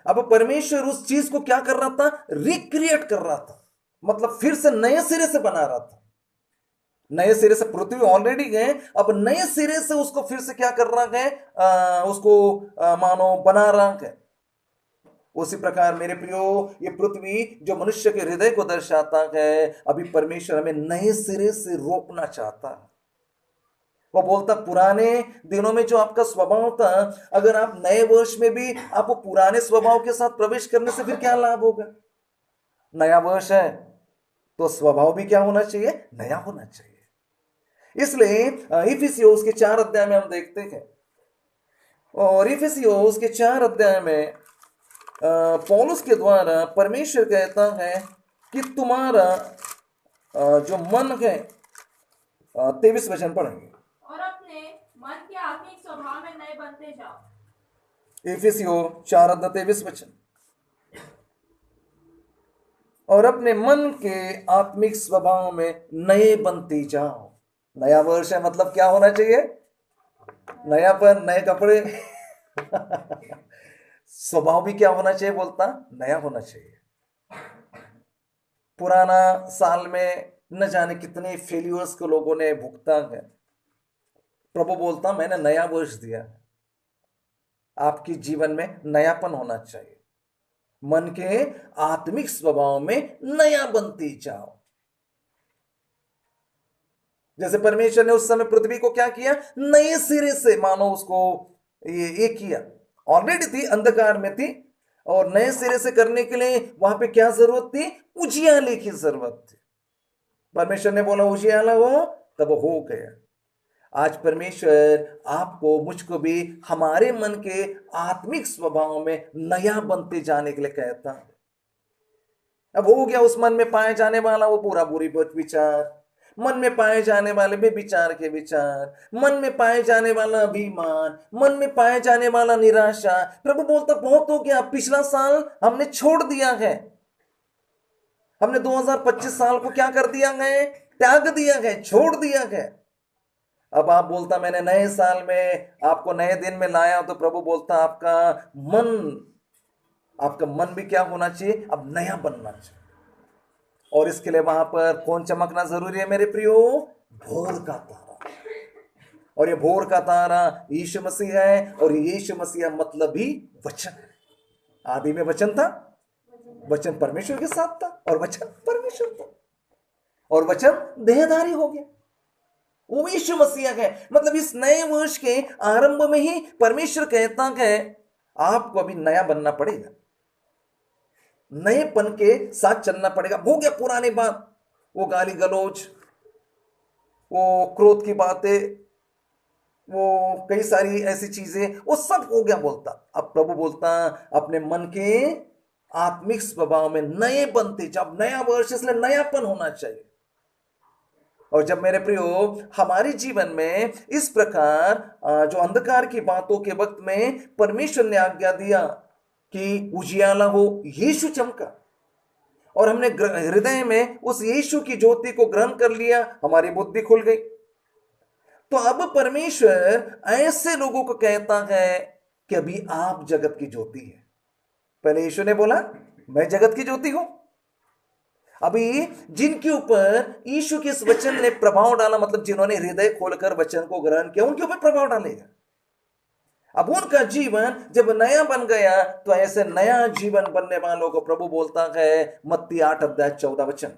अब परमेश्वर उस चीज को क्या कर रहा था, रिक्रिएट कर रहा था, मतलब फिर से नए सिरे से बना रहा था। नए सिरे से पृथ्वी ऑलरेडी गए, अब नए सिरे से उसको फिर से क्या कर रहा है, उसको मानो बना रहा है। उसी प्रकार मेरे प्रियो, ये पृथ्वी जो मनुष्य के हृदय को दर्शाता है, अभी परमेश्वर हमें नए सिरे से रोपना चाहता है। वो बोलता पुराने दिनों में जो आपका स्वभाव था, अगर आप नए वर्ष में भी आप पुराने स्वभाव के साथ प्रवेश करने से फिर क्या लाभ होगा? नया वर्ष है तो स्वभाव भी क्या होना चाहिए, नया होना चाहिए। इसलिए इफिसियोस के 4 अध्याय में हम देखते हैं, और इफिसियोस के 4 अध्याय में पौलुस के द्वारा परमेश्वर कहता है कि तुम्हारा जो मन है, 23 वचन पढ़ेंगे,
और अपने मन के आत्मिक स्वभाव में नए बनते जाओ।
इफिसियो 4 अध्याय 23 वचन, और अपने मन के आत्मिक स्वभाव में नए बनते जाओ। नया वर्ष है मतलब क्या होना चाहिए, नयापन, नए कपड़े स्वभाव भी क्या होना चाहिए, बोलता नया होना चाहिए। पुराना साल में न जाने कितने फेल्यूर्स को लोगों ने भुगता है। प्रभु बोलता मैंने नया वर्ष दिया है, आपके जीवन में नयापन होना चाहिए, मन के आत्मिक स्वभाव में नया बनते जाओ। जैसे परमेश्वर ने उस समय पृथ्वी को क्या किया, नए सिरे से मानो उसको ये किया। ऑलरेडी थी, अंधकार में थी, और नए सिरे से करने के लिए वहां पे क्या जरूरत थी, उजियाले की जरूरत थी। परमेश्वर ने बोला उजियाला हो, तब हो गया। आज परमेश्वर आपको मुझको भी हमारे मन के आत्मिक स्वभाव में नया बनते जाने के लिए कहता है। अब हो गया उस मन में पाए जाने वाला वो पूरा बुरी विचार, मन में पाए जाने वाले बेविचार के विचार, मन में पाए जाने वाला अभिमान, मन में पाए जाने वाला निराशा। प्रभु बोलता बहुत हो गया, पिछला साल हमने छोड़ दिया है, हमने 2025 साल को क्या कर दिया है, त्याग दिया है, छोड़ दिया है। अब आप बोलता मैंने नए साल में आपको नए दिन में लाया, तो प्रभु बोलता आपका मन भी क्या होना चाहिए, अब नया बनना चाहिए। और इसके लिए वहां पर कौन चमकना जरूरी है मेरे प्रियो, भोर का तारा। और ये भोर का तारा यीशु मसीह है, और यीशु मसीह मतलब ही वचन है। आदि में वचन था, वचन परमेश्वर के साथ था, और वचन परमेश्वर था, और वचन देहधारी हो गया, वो यीशु मसीह है। मतलब इस नए वर्ष के आरंभ में ही परमेश्वर कहता है आपको अभी नया बनना पड़ेगा, नएपन के साथ चलना पड़ेगा। हो गया पुरानी बात, वो गाली गलौज, वो क्रोध की बातें, वो कई सारी ऐसी चीजें, वो सब हो गया बोलता। अब प्रभु बोलता अपने मन के आत्मिक स्वभाव में नए बनते, जब नया वर्ष इसलिए नयापन होना चाहिए। और जब मेरे प्रियो हमारे जीवन में इस प्रकार जो अंधकार की बातों के वक्त में परमेश्वर ने आज्ञा दिया कि उजियाला हो, यीशु चमका, और हमने हृदय में उस यीशु की ज्योति को ग्रहण कर लिया, हमारी बुद्धि खुल गई। तो अब परमेश्वर ऐसे लोगों को कहता है कि अभी आप जगत की ज्योति है। पहले यीशु ने बोला मैं जगत की ज्योति हूं। अभी जिनके ऊपर यीशु के इस वचन ने प्रभाव डाला, मतलब जिन्होंने हृदय खोलकर वचन को ग्रहण किया, उनके ऊपर प्रभाव डालेगा। अब उनका जीवन जब नया बन गया, तो ऐसे नया जीवन बनने वालों को प्रभु बोलता है मत्ती 8 अध्याय 14 वचन,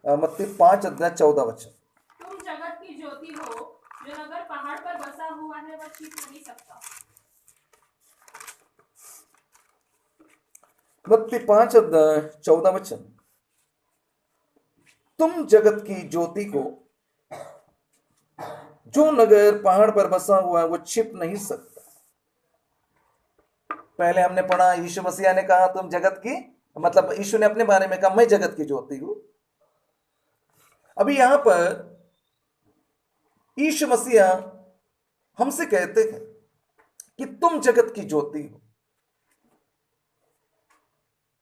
मत्ती 5 अध्याय 14 वचन,
तुम जगत की ज्योति हो, जो नगर पहाड़ पर बसा हुआ है वह छिप नहीं सकता।
मत्ती 5:14। तुम जगत की ज्योति को, जो नगर पहाड़ पर बसा हुआ है वो छिप नहीं सकता। पहले हमने पढ़ा यीशु मसीह ने कहा तुम जगत की, मतलब यीशु ने अपने बारे में कहा मैं जगत की ज्योति हूं। अभी यहां पर यीशु मसीह हमसे कहते हैं कि तुम जगत की ज्योति हो।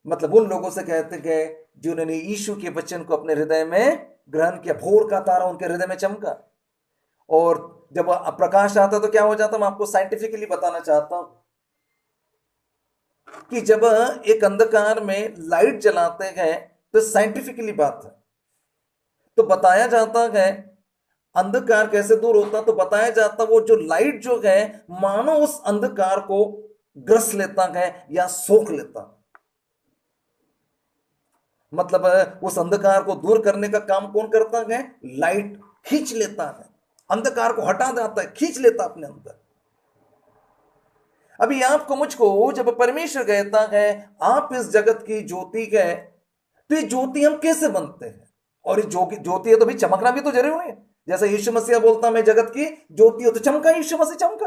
मतलब उन लोगों से कहते हैं जिन्होंने यीशु के वचन को अपने हृदय में ग्रहण किया। भोर का तारा उनके हृदय में चमका, और जब प्रकाश आता तो क्या हो जाता, मैं आपको साइंटिफिकली बताना चाहता हूं कि जब एक अंधकार में लाइट जलाते हैं तो साइंटिफिकली बात है, तो बताया जाता है अंधकार कैसे दूर होता, तो बताया जाता वो जो लाइट जो है मानो उस अंधकार को ग्रस लेता है या सोख लेता। मतलब उस अंधकार को दूर करने का काम कौन करता है? लाइट खींच लेता है, अंधकार को हटा देता है, खींच लेता अपने अंदर। अभी आपको मुझको जब परमेश्वर कहता है आप इस जगत की ज्योति है, तो ये ज्योति हम कैसे बनते हैं? और ये ज्योति है तो भी चमकना भी तो जरूरी है। जैसे यीशु मसीह बोलता मैं जगत की ज्योति हो, तो चमका, यीशु मसीह चमका।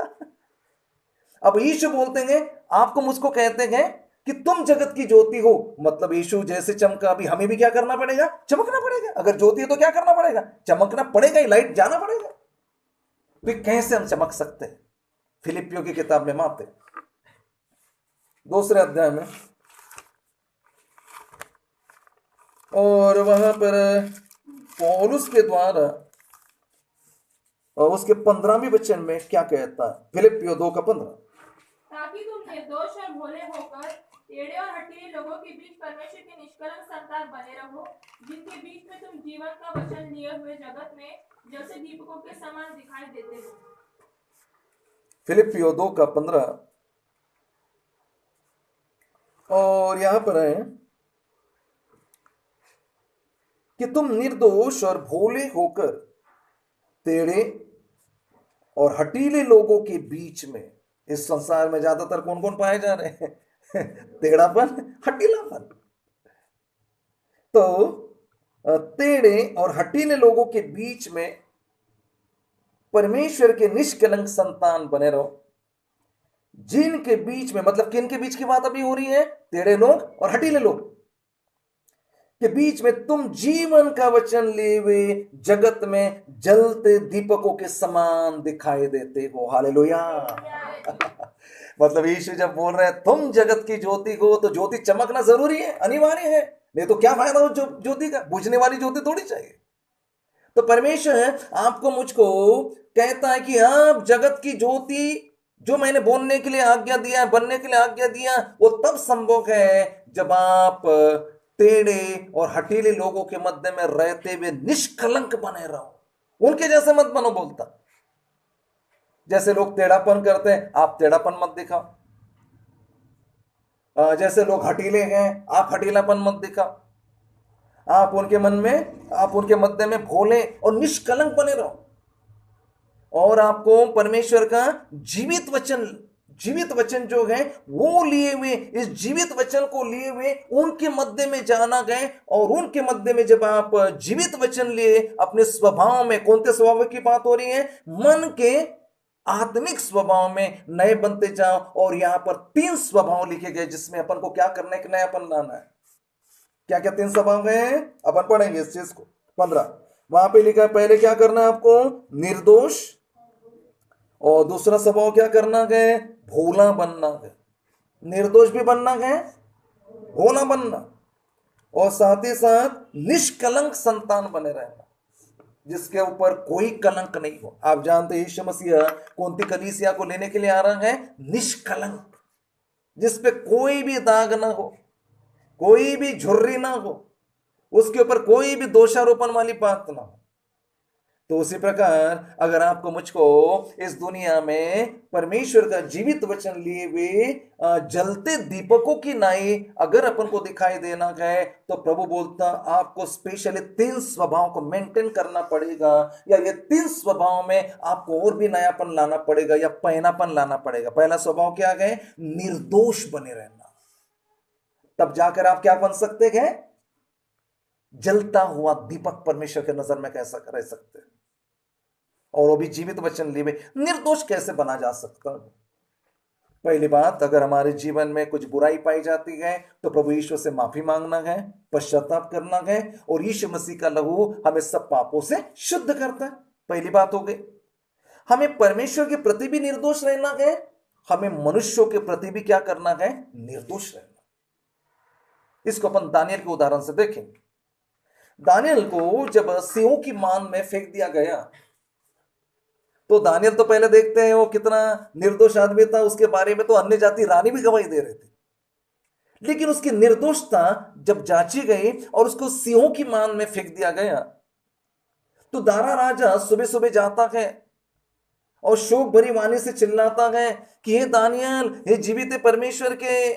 अब यीशु बोलते हैं आपको मुझको कहते हैं कि तुम जगत की ज्योति हो, मतलब यीशु जैसे चमका अभी हमें भी क्या करना पड़ेगा? चमकना पड़ेगा। अगर ज्योति है तो क्या करना पड़ेगा? चमकना पड़ेगा ही, लाइट जाना पड़ेगा। तो कैसे हम चमक सकते हैं? फिलिपियों की किताब में माते 2 अध्याय में, और वहां पर पौलुस के द्वारा और उसके 15वें वचन में क्या कहता है? फिलिपियों 2:15,
ताकि तुम निर्दोष और भोले होकर टेढ़े और हठीले लोगों के बीच परमेश्वर के निष्कलंक संतान बने रहो, जिनके बीच में तुम जीवन का वचन लिए हुए जगत में जैसे दीपकों के समान दिखाई देते हो।
फिलिपियों 2:15। और यहां पर है कि तुम निर्दोष और भोले होकर टेढ़े और हठीले लोगों के बीच में, इस संसार में ज्यादातर कौन कौन पाए जा रहे हैं? टेढ़ापन, हठीलापन। तो टेढ़े और हठीले लोगों के बीच में परमेश्वर के निष्कलंक संतान बने रहो, जिनके बीच में, मतलब किन के बीच की बात अभी हो रही है? टेढ़े लोग और हठीले लोग के बीच में तुम जीवन का वचन लिए हुए जगत में जलते दीपकों के समान दिखाई देते हो। हालेलुया। मतलब यीशु जब बोल रहे हैं तुम जगत की ज्योति हो, तो ज्योति चमकना जरूरी है, अनिवार्य है, नहीं तो क्या फायदा हो ज्योति का? बुझने वाली ज्योति थोड़ी चाहिए। तो परमेश्वर आपको मुझको कहता है कि आप जगत की ज्योति, जो मैंने बोलने के लिए आज्ञा दिया, बनने के लिए आज्ञा दिया, वो तब संभव है जब आप टेढ़े और हठीले लोगों के मध्य में रहते हुए निष्कलंक बने रहो। उनके जैसे मत बनो। बोलता जैसे लोग टेढ़ापन करते हैं आप टेढ़ापन मत दिखाओ, जैसे लोग हठीले हैं आप हठीलापन मत दिखाओ। आप उनके मन में, आप उनके मध्य में भोले और निष्कलंक बने रहो, और आपको परमेश्वर का जीवित वचन जो है वो लिए हुए, इस जीवित वचन को लिए हुए उनके मध्य में जाना गए। और उनके मध्य में जब आप जीवित वचन लिए अपने स्वभाव में, कौन से स्वभाव की बात हो रही है? मन के आत्मिक स्वभाव में नए बनते जाओ। और यहां पर 3 स्वभाव लिखे गए जिसमें अपन को क्या करना है? नयापन लाना है। क्या क्या 3 स्वभाव हैं? अपन पढ़ेंगे इस चीज को। 15 वहां पे लिखा है, पहले क्या करना है आपको? निर्दोष। और दूसरा स्वभाव क्या करना है? भोला बनना है। निर्दोष भी बनना है, भोला बनना, और साथ ही साथ निष्कलंक संतान बने रहना, जिसके ऊपर कोई कलंक नहीं हो। आप जानते हैं यीशु मसीह कौन सी कलीसिया को लेने के लिए आ रहा है? निष्कलंक, जिसपे कोई भी दाग ना हो, कोई भी झुर्री ना हो, उसके ऊपर कोई भी दोषारोपण वाली बात ना हो। तो उसी प्रकार अगर आपको मुझको इस दुनिया में परमेश्वर का जीवित वचन लिए हुए जलते दीपकों की नाई अगर अपन को दिखाई देना है, तो प्रभु बोलता आपको स्पेशली 3 स्वभाव को मेंटेन करना पड़ेगा, या ये 3 स्वभाव में आपको और भी नयापन लाना पड़ेगा या पहनापन लाना पड़ेगा। पहला स्वभाव क्या है? निर्दोष बने रहना। तब जाकर आप क्या बन सकते हैं? जलता हुआ दीपक परमेश्वर के नजर में कैसा रह सकते हैं। और वो भी जीवित वचन लिए हुए निर्दोष कैसे बना जा सकता है? पहली बात, अगर हमारे जीवन में कुछ बुराई पाई जाती है तो प्रभु यीशु से माफी मांगना है, पश्चाताप करना है, और यीशु मसीह का लहू हमें सब पापों से शुद्ध करता है। पहली बात हो गई। हमें परमेश्वर के प्रति भी निर्दोष रहना है, हमें मनुष्यों के प्रति भी क्या करना है? निर्दोष रहना। इसको अपन दानियल के उदाहरण से देखेंगे। दानियल को जब सिंहों की मान में फेंक दिया गया तो दानियल तो पहले देखते हैं वो कितना निर्दोष आदमी था, उसके बारे में तो अन्य जाति रानी भी गवाही दे रहे थे। लेकिन उसकी निर्दोषता जब जांची गई और उसको सिंहों की मान में फेंक दिया गया तो दारा राजा सुबह सुबह जाता है और शोक भरी वाणी से चिल्लाता है कि हे दानियल, हे जीवित परमेश्वर के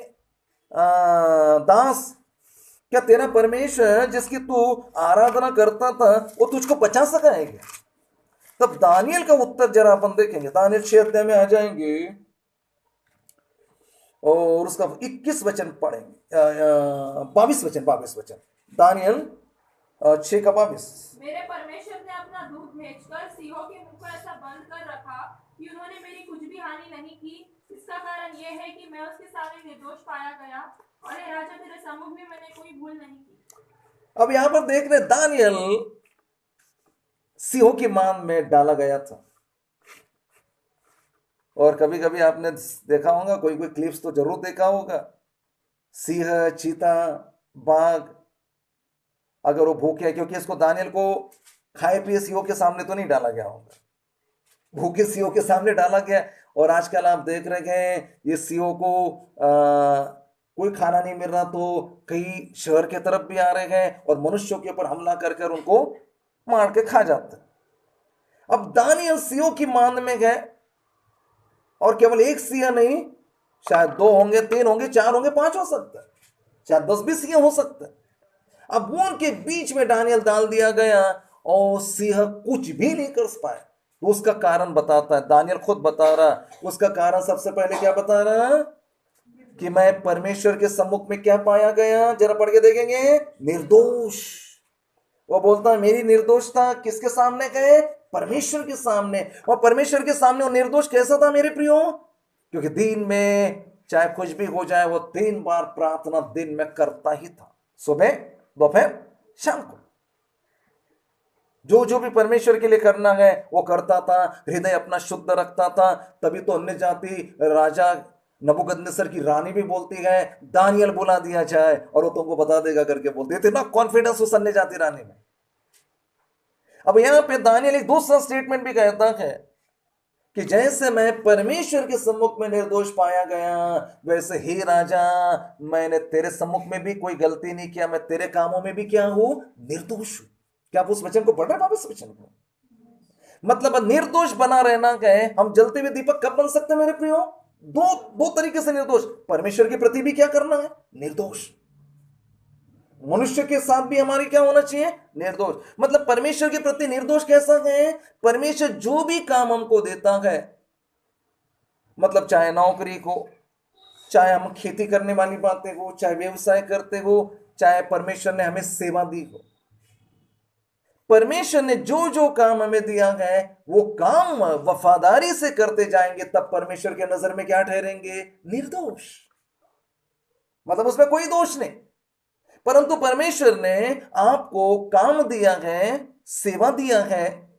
दास, क्या तेरा परमेश्वर जिसकी तू आराधना करता था वो तुझको बचा सका है क्या? तब दानियल का उत्तर जरा अपन देखेंगे। दानियल 6 अध्याय में आ जाएंगे और उसका 21 वचन पढ़ेंगे, 22 वचन। दानियल 6 का 22।
मेरे परमेश्वर ने अपना दूत भेजकर सिंहों के मुंह को ऐसा बंद कर रखा कि उन्होंने मेरी कुछ भी हानि नहीं की। इसका कारण यह है कि मैं उसके सामने निर्दोष पाया गया, और हे राजा, तेरे सम्मुख में मैंने कोई भूल नहीं की।
अब यहां पर देख रहे, दानियल सिंहों की मान में डाला गया था। और कभी कभी आपने देखा होगा, कोई कोई क्लिप्स तो जरूर देखा होगा, सिंह, चीता, बाघ अगर वो भूखे है, क्योंकि इसको दानियल को खाए पिए सिंहों के सामने तो नहीं डाला गया होगा, भूखे सिंहों के सामने डाला गया। और आजकल आप देख रहे हैं ये सिंहों को कोई खाना नहीं मिल रहा तो कई शहर के तरफ भी आ रहे हैं और मनुष्यों के ऊपर हमला कर कर उनको मार के खा जाते हैं। अब दानियल सिंहों की मान में गए और केवल एक सिंह नहीं, शायद 2 होंगे, 3 होंगे, 4 होंगे, 5 हो सकता है, शायद 10 भी सिंह हो सकता है। अब वो उनके बीच में दानियल डाल दिया गया और सिंह कुछ भी नहीं कर पाए। तो उसका कारण बताता है, दानियल खुद बता रहा, उसका कारण सबसे पहले क्या बता रहा कि मैं परमेश्वर के सम्मुख में क्या पाया गया, जरा पढ़ के देखेंगे, निर्दोष। वो बोलता है मेरी निर्दोषता किसके सामने गए? परमेश्वर के सामने। और परमेश्वर के सामने वो निर्दोष कैसा था मेरे प्रियो? क्योंकि दिन में चाहे कुछ भी हो जाए वो 3 बार प्रार्थना दिन में करता ही था, सुबह, दोपहर, शाम को। जो जो भी परमेश्वर के लिए करना है वो करता था, हृदय अपना शुद्ध रखता था। तभी तो अन्य जाति राजा नबूकदनेस्सर की रानी भी बोलती है दानियल बुला दिया जाए और वो तुमको बता देगा करके बोलते थे ना, कॉन्फिडेंस उस अन्य जाति रानी में। अब यहां पे दानियल एक दूसरा स्टेटमेंट भी कहता है कि जैसे मैं परमेश्वर के सम्मुख में निर्दोष पाया गया, वैसे ही राजा मैंने तेरे सम्मुख में भी कोई गलती नहीं किया, मैं तेरे कामों में भी क्या हूं? निर्दोष हूं। क्या आप उस वचन को पढ़ रहे हैं? वापस वचन को, मतलब निर्दोष बना रहना है। हम जलते हुए दीपक कब बन सकते हैं मेरे प्रियो? दो तरीके से निर्दोष। परमेश्वर के प्रति भी क्या करना है? निर्दोष। मनुष्य के साथ भी हमारी क्या होना चाहिए? निर्दोष। मतलब परमेश्वर के प्रति निर्दोष कैसा है? परमेश्वर जो भी काम हमको देता है, मतलब चाहे नौकरी को, चाहे हम खेती करने वाली बातें हो, चाहे व्यवसाय करते हो, चाहे परमेश्वर ने हमें सेवा दी हो, परमेश्वर ने जो जो काम हमें दिया है वो काम वफादारी से करते जाएंगे, तब परमेश्वर के नजर में क्या ठहरेंगे? निर्दोष। मतलब उसमें कोई दोष नहीं। परंतु परमेश्वर ने आपको काम दिया है, सेवा दिया है।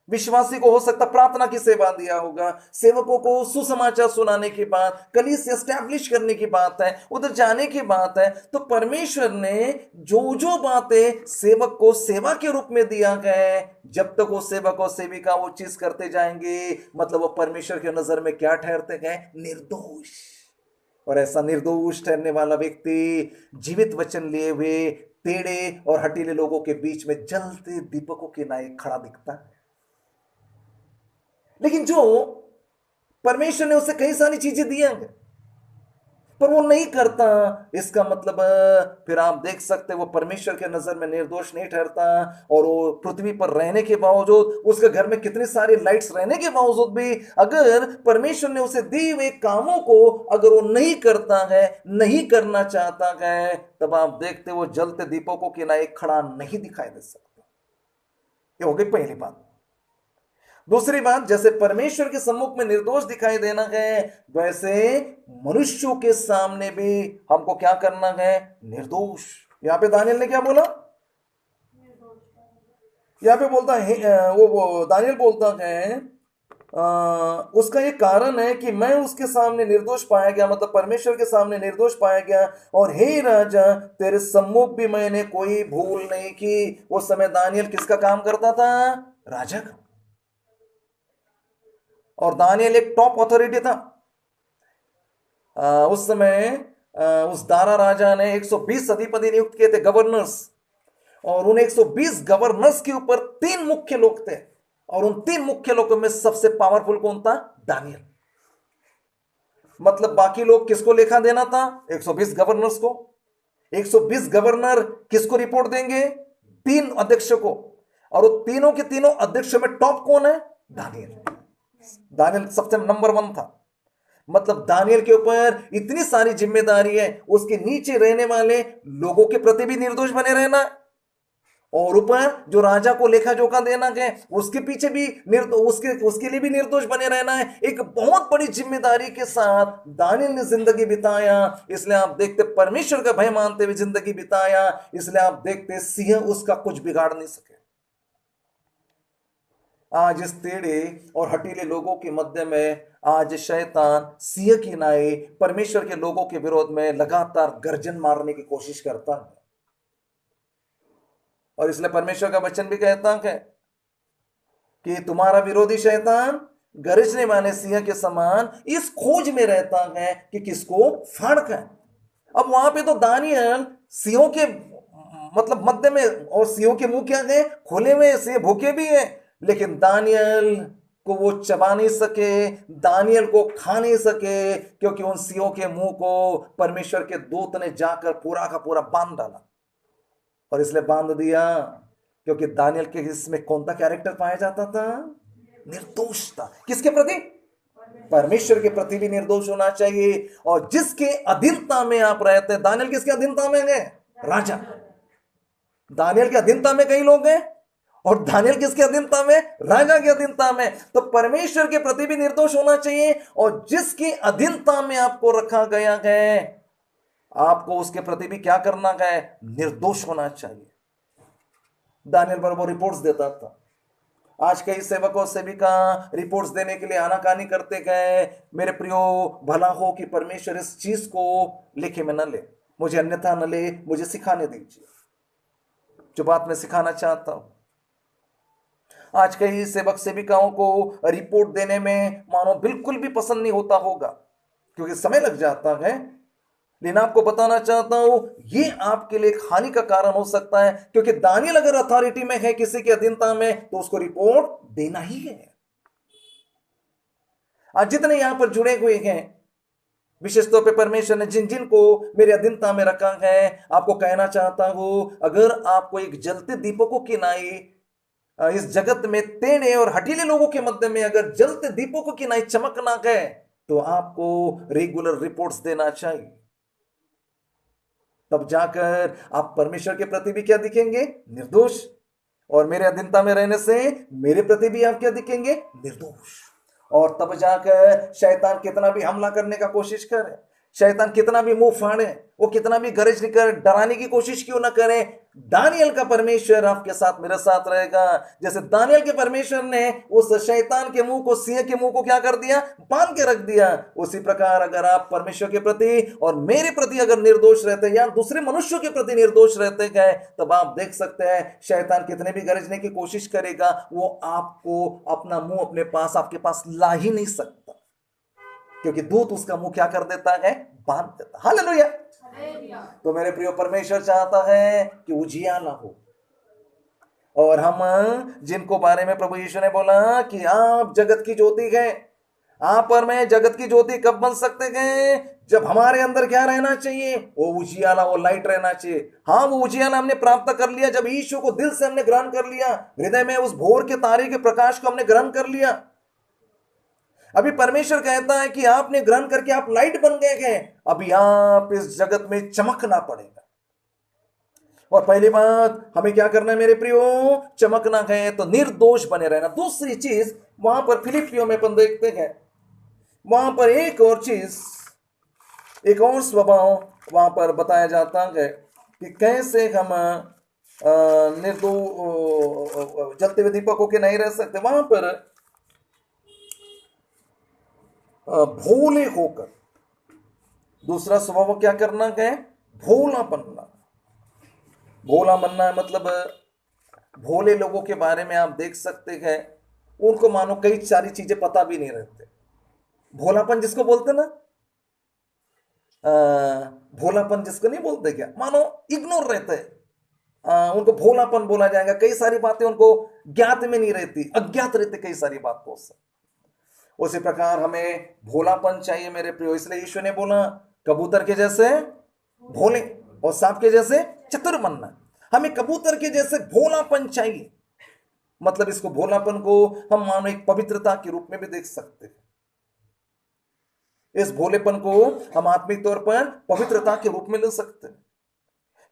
विश्वासी को हो सकता प्रार्थना की सेवा दिया होगा, सेवकों को सुसमाचार सुनाने की बात, कलीसिया एस्टैब्लिश करने की बात है, उधर जाने की बात है। तो परमेश्वर ने जो जो बातें सेवक को सेवा के रूप में दिया है, जब तक वो सेवक और सेविका वो चीज करते जाएंगे, मतलब वो परमेश्वर के नजर में क्या ठहरते हैं? निर्दोष। और ऐसा निर्दोष ठहरने वाला व्यक्ति जीवित वचन लिए हुए टेढ़े और हटीले लोगों के बीच में जलते दीपकों के नाए खड़ा दिखता है। लेकिन जो परमेश्वर ने उसे कई सारी चीजें दी हैं, पर वो नहीं करता, इसका मतलब फिर आप देख सकते वो परमेश्वर के नजर में निर्दोष नहीं ठहरता। और वो पृथ्वी पर रहने के बावजूद, उसके घर में कितनी सारी लाइट्स रहने के बावजूद भी, अगर परमेश्वर ने उसे दिए हुए कामों को अगर वो नहीं करता है, नहीं करना चाहता है, तब आप देखते वो जलते दीपों को किनारे खड़ा नहीं दिखाई दे सकता। ये हो गई पहली बात। दूसरी बात, जैसे परमेश्वर के सम्मुख में निर्दोष दिखाई देना है, वैसे मनुष्यों के सामने भी हमको क्या करना है? निर्दोष। यहां पे दानियल ने क्या बोला? यहां पे बोलता है वो दानियल बोलता है उसका ये कारण है कि मैं उसके सामने निर्दोष पाया गया, मतलब परमेश्वर के सामने निर्दोष पाया गया। और हे राजा, तेरे सम्मुख भी मैंने कोई भूल नहीं की। उस समय दानियल किसका काम करता था? राजा का। और दानियल एक टॉप अथॉरिटी था। उस समय उस दारा राजा ने 120 अधिपति नियुक्त किए थे, गवर्नर्स। और उन 120 गवर्नर्स के ऊपर 3 मुख्य लोग थे, और उन 3 मुख्य लोगों में सबसे पावरफुल कौन था? दानियल। मतलब बाकी लोग किसको लेखा देना था? 120 गवर्नर्स को। 120 गवर्नर किसको रिपोर्ट देंगे? 3 अध्यक्षों को। और वो तीनों के तीनों अध्यक्षों में टॉप कौन है? दानियल। दानियल सबसे नंबर 1 था। मतलब दानियल के ऊपर इतनी सारी जिम्मेदारी है, उसके नीचे रहने वाले लोगों के प्रति भी निर्दोष बने रहना, और ऊपर जो राजा को लेखा जोखा देना है उसके पीछे भी उसके लिए भी निर्दोष बने रहना है। एक बहुत बड़ी जिम्मेदारी के साथ दानियल ने जिंदगी बिताया। इसलिए आप देखते परमेश्वर का भय मानते हुए जिंदगी बिताया। इसलिए आप देखते सिंह उसका कुछ बिगाड़ नहीं सके। आज इस टेढ़े और हटीले लोगों के मध्य में आज शैतान सिंह की नाई परमेश्वर के लोगों के विरोध में लगातार गर्जन मारने की कोशिश करता है। और इसलिए परमेश्वर का वचन भी कहता है कि तुम्हारा विरोधी शैतान गरजने वाले सिंह के समान इस खोज में रहता है कि किसको फाड़ खाए। अब वहां पे तो दानियल सिंहों के मतलब मध्य में, और सिंहों के मुंह क्या है? खोले हुए, सिंह भूखे भी है, लेकिन दानियल को वो चबा नहीं सके, दानियल को खा नहीं सके, क्योंकि उन सिंहों के मुंह को परमेश्वर के दूत ने जाकर पूरा का पूरा बांध डाला। और इसलिए बांध दिया क्योंकि दानियल के इसमें कौन सा कैरेक्टर पाया जाता था? निर्दोष था। किसके प्रति? परमेश्वर के प्रति भी निर्दोष होना चाहिए। और जिसके अधीनता में आप रहते हैं, दानियल किसके अधीनता में है? राजा। दानियल के अधीनता में कई लोग हैं, और दानियल किसके अधीनता में? राजा के अधीनता में। तो परमेश्वर के प्रति भी निर्दोष होना चाहिए, और जिसकी अधीनता में आपको रखा गया है आपको उसके प्रति भी क्या करना है? निर्दोष होना चाहिए। दानियल पर वो रिपोर्ट्स देता था। आज कई सेवक और सेविका रिपोर्ट्स देने के लिए आनाकानी करते गए। मेरे प्रियो, भला हो कि परमेश्वर इस चीज को लिखे में न ले, मुझे अन्यथा न ले, मुझे सिखाने दीजिए जो बात मैं सिखाना चाहता हूं। आज कई सेवक सेविकाओं को रिपोर्ट देने में मानो बिल्कुल भी पसंद नहीं होता होगा, क्योंकि समय लग जाता है। लेकिन आपको बताना चाहता हूं, ये आपके लिए हानि का कारण हो सकता है, क्योंकि दानियल अगर अथॉरिटी में है, किसी के अधीनता में, तो उसको रिपोर्ट देना ही है। आज जितने यहां पर जुड़े हुए हैं, विशेष तौर पे परमेश्वर ने जिन जिन को मेरे अधीनता में रखा है, आपको कहना चाहता हूं, अगर आपको एक जलते दीपकों की नाई इस जगत में टेढ़े और हठीले लोगों के मध्य में अगर जलते दीपकों की नाई चमकना है, तो आपको रेगुलर रिपोर्ट्स देना चाहिए। तब जाकर आप परमेश्वर के प्रति भी क्या दिखेंगे? निर्दोष। और मेरे अधीनता में रहने से मेरे प्रति भी आप क्या दिखेंगे? निर्दोष। और तब जाकर शैतान कितना भी हमला करने का कोशिश करे, शैतान कितना भी मुंह फाड़े, वो कितना भी गरज निकर डराने की कोशिश क्यों ना करे, दानियल का परमेश्वर आपके साथ, मेरे साथ रहेगा। जैसे दानियल के परमेश्वर ने उस शैतान के मुंह को, सिंह के मुंह को क्या कर दिया? बांध के रख दिया। उसी प्रकार अगर आप परमेश्वर के प्रति और मेरे प्रति अगर निर्दोष रहते या दूसरे मनुष्यों के प्रति निर्दोष रहते गए, तब आप देख सकते हैं शैतान कितने भी गरजने की कोशिश करेगा, वो आपको अपना मुंह अपने पास, आपके पास ला ही नहीं सकता, क्योंकि दूत उसका मुंह क्या कर देता है? बांध देता। हालेलुया। तो मेरे प्रिय, परमेश्वर चाहता है कि उजियाला हो, और हम जिनको बारे में प्रभु यीशु ने बोला कि आप जगत की ज्योति हैं, आप और मैं जगत की ज्योति कब बन सकते हैं? जब हमारे अंदर क्या रहना चाहिए? वो उजियाला, वो लाइट रहना चाहिए। हाँ, वो उजियाला हमने प्राप्त कर लिया जब यीशु को दिल से हमने ग्रहण कर लिया, हृदय में उस भोर के तारे के प्रकाश को हमने ग्रहण कर लिया। अभी परमेश्वर कहता है कि आपने ग्रहण करके आप लाइट बन गए हैं, अभी आप इस जगत में चमकना पड़ेगा। और पहली बात हमें क्या करना है मेरे प्रियो? चमकना है तो निर्दोष बने रहना। दूसरी चीज वहां पर फिलिपियों में अपन देखते हैं, वहां पर एक और चीज, एक और स्वभाव वहां पर बताया जाता है कि कैसे हम निर्दो जलते हुए दीपकों के नहीं रह सकते। वहां पर भोले होकर, दूसरा स्वभाव क्या करना है? भोला बनना। भोला बनना है मतलब भोले लोगों के बारे में आप देख सकते हैं, उनको मानो कई सारी चीजें पता भी नहीं रहते। भोलापन जिसको बोलते ना, भोलापन जिसको नहीं बोलते क्या, मानो इग्नोर रहते हैं, उनको भोलापन बोला जाएगा। कई सारी बातें उनको ज्ञात में नहीं रहती, अज्ञात रहते कई सारी बातों से। उसी प्रकार हमें भोलापन चाहिए मेरे प्रियो। इसलिए ईश्वर ने बोला कबूतर के जैसे भोले और सांप के जैसे चतुर बनना। हमें कबूतर के जैसे भोलापन चाहिए। मतलब इसको भोलापन को हम मानो एक पवित्रता के रूप में भी देख सकते हैं। इस भोलेपन को हम आत्मिक तौर पर पवित्रता के रूप में ले सकते हैं।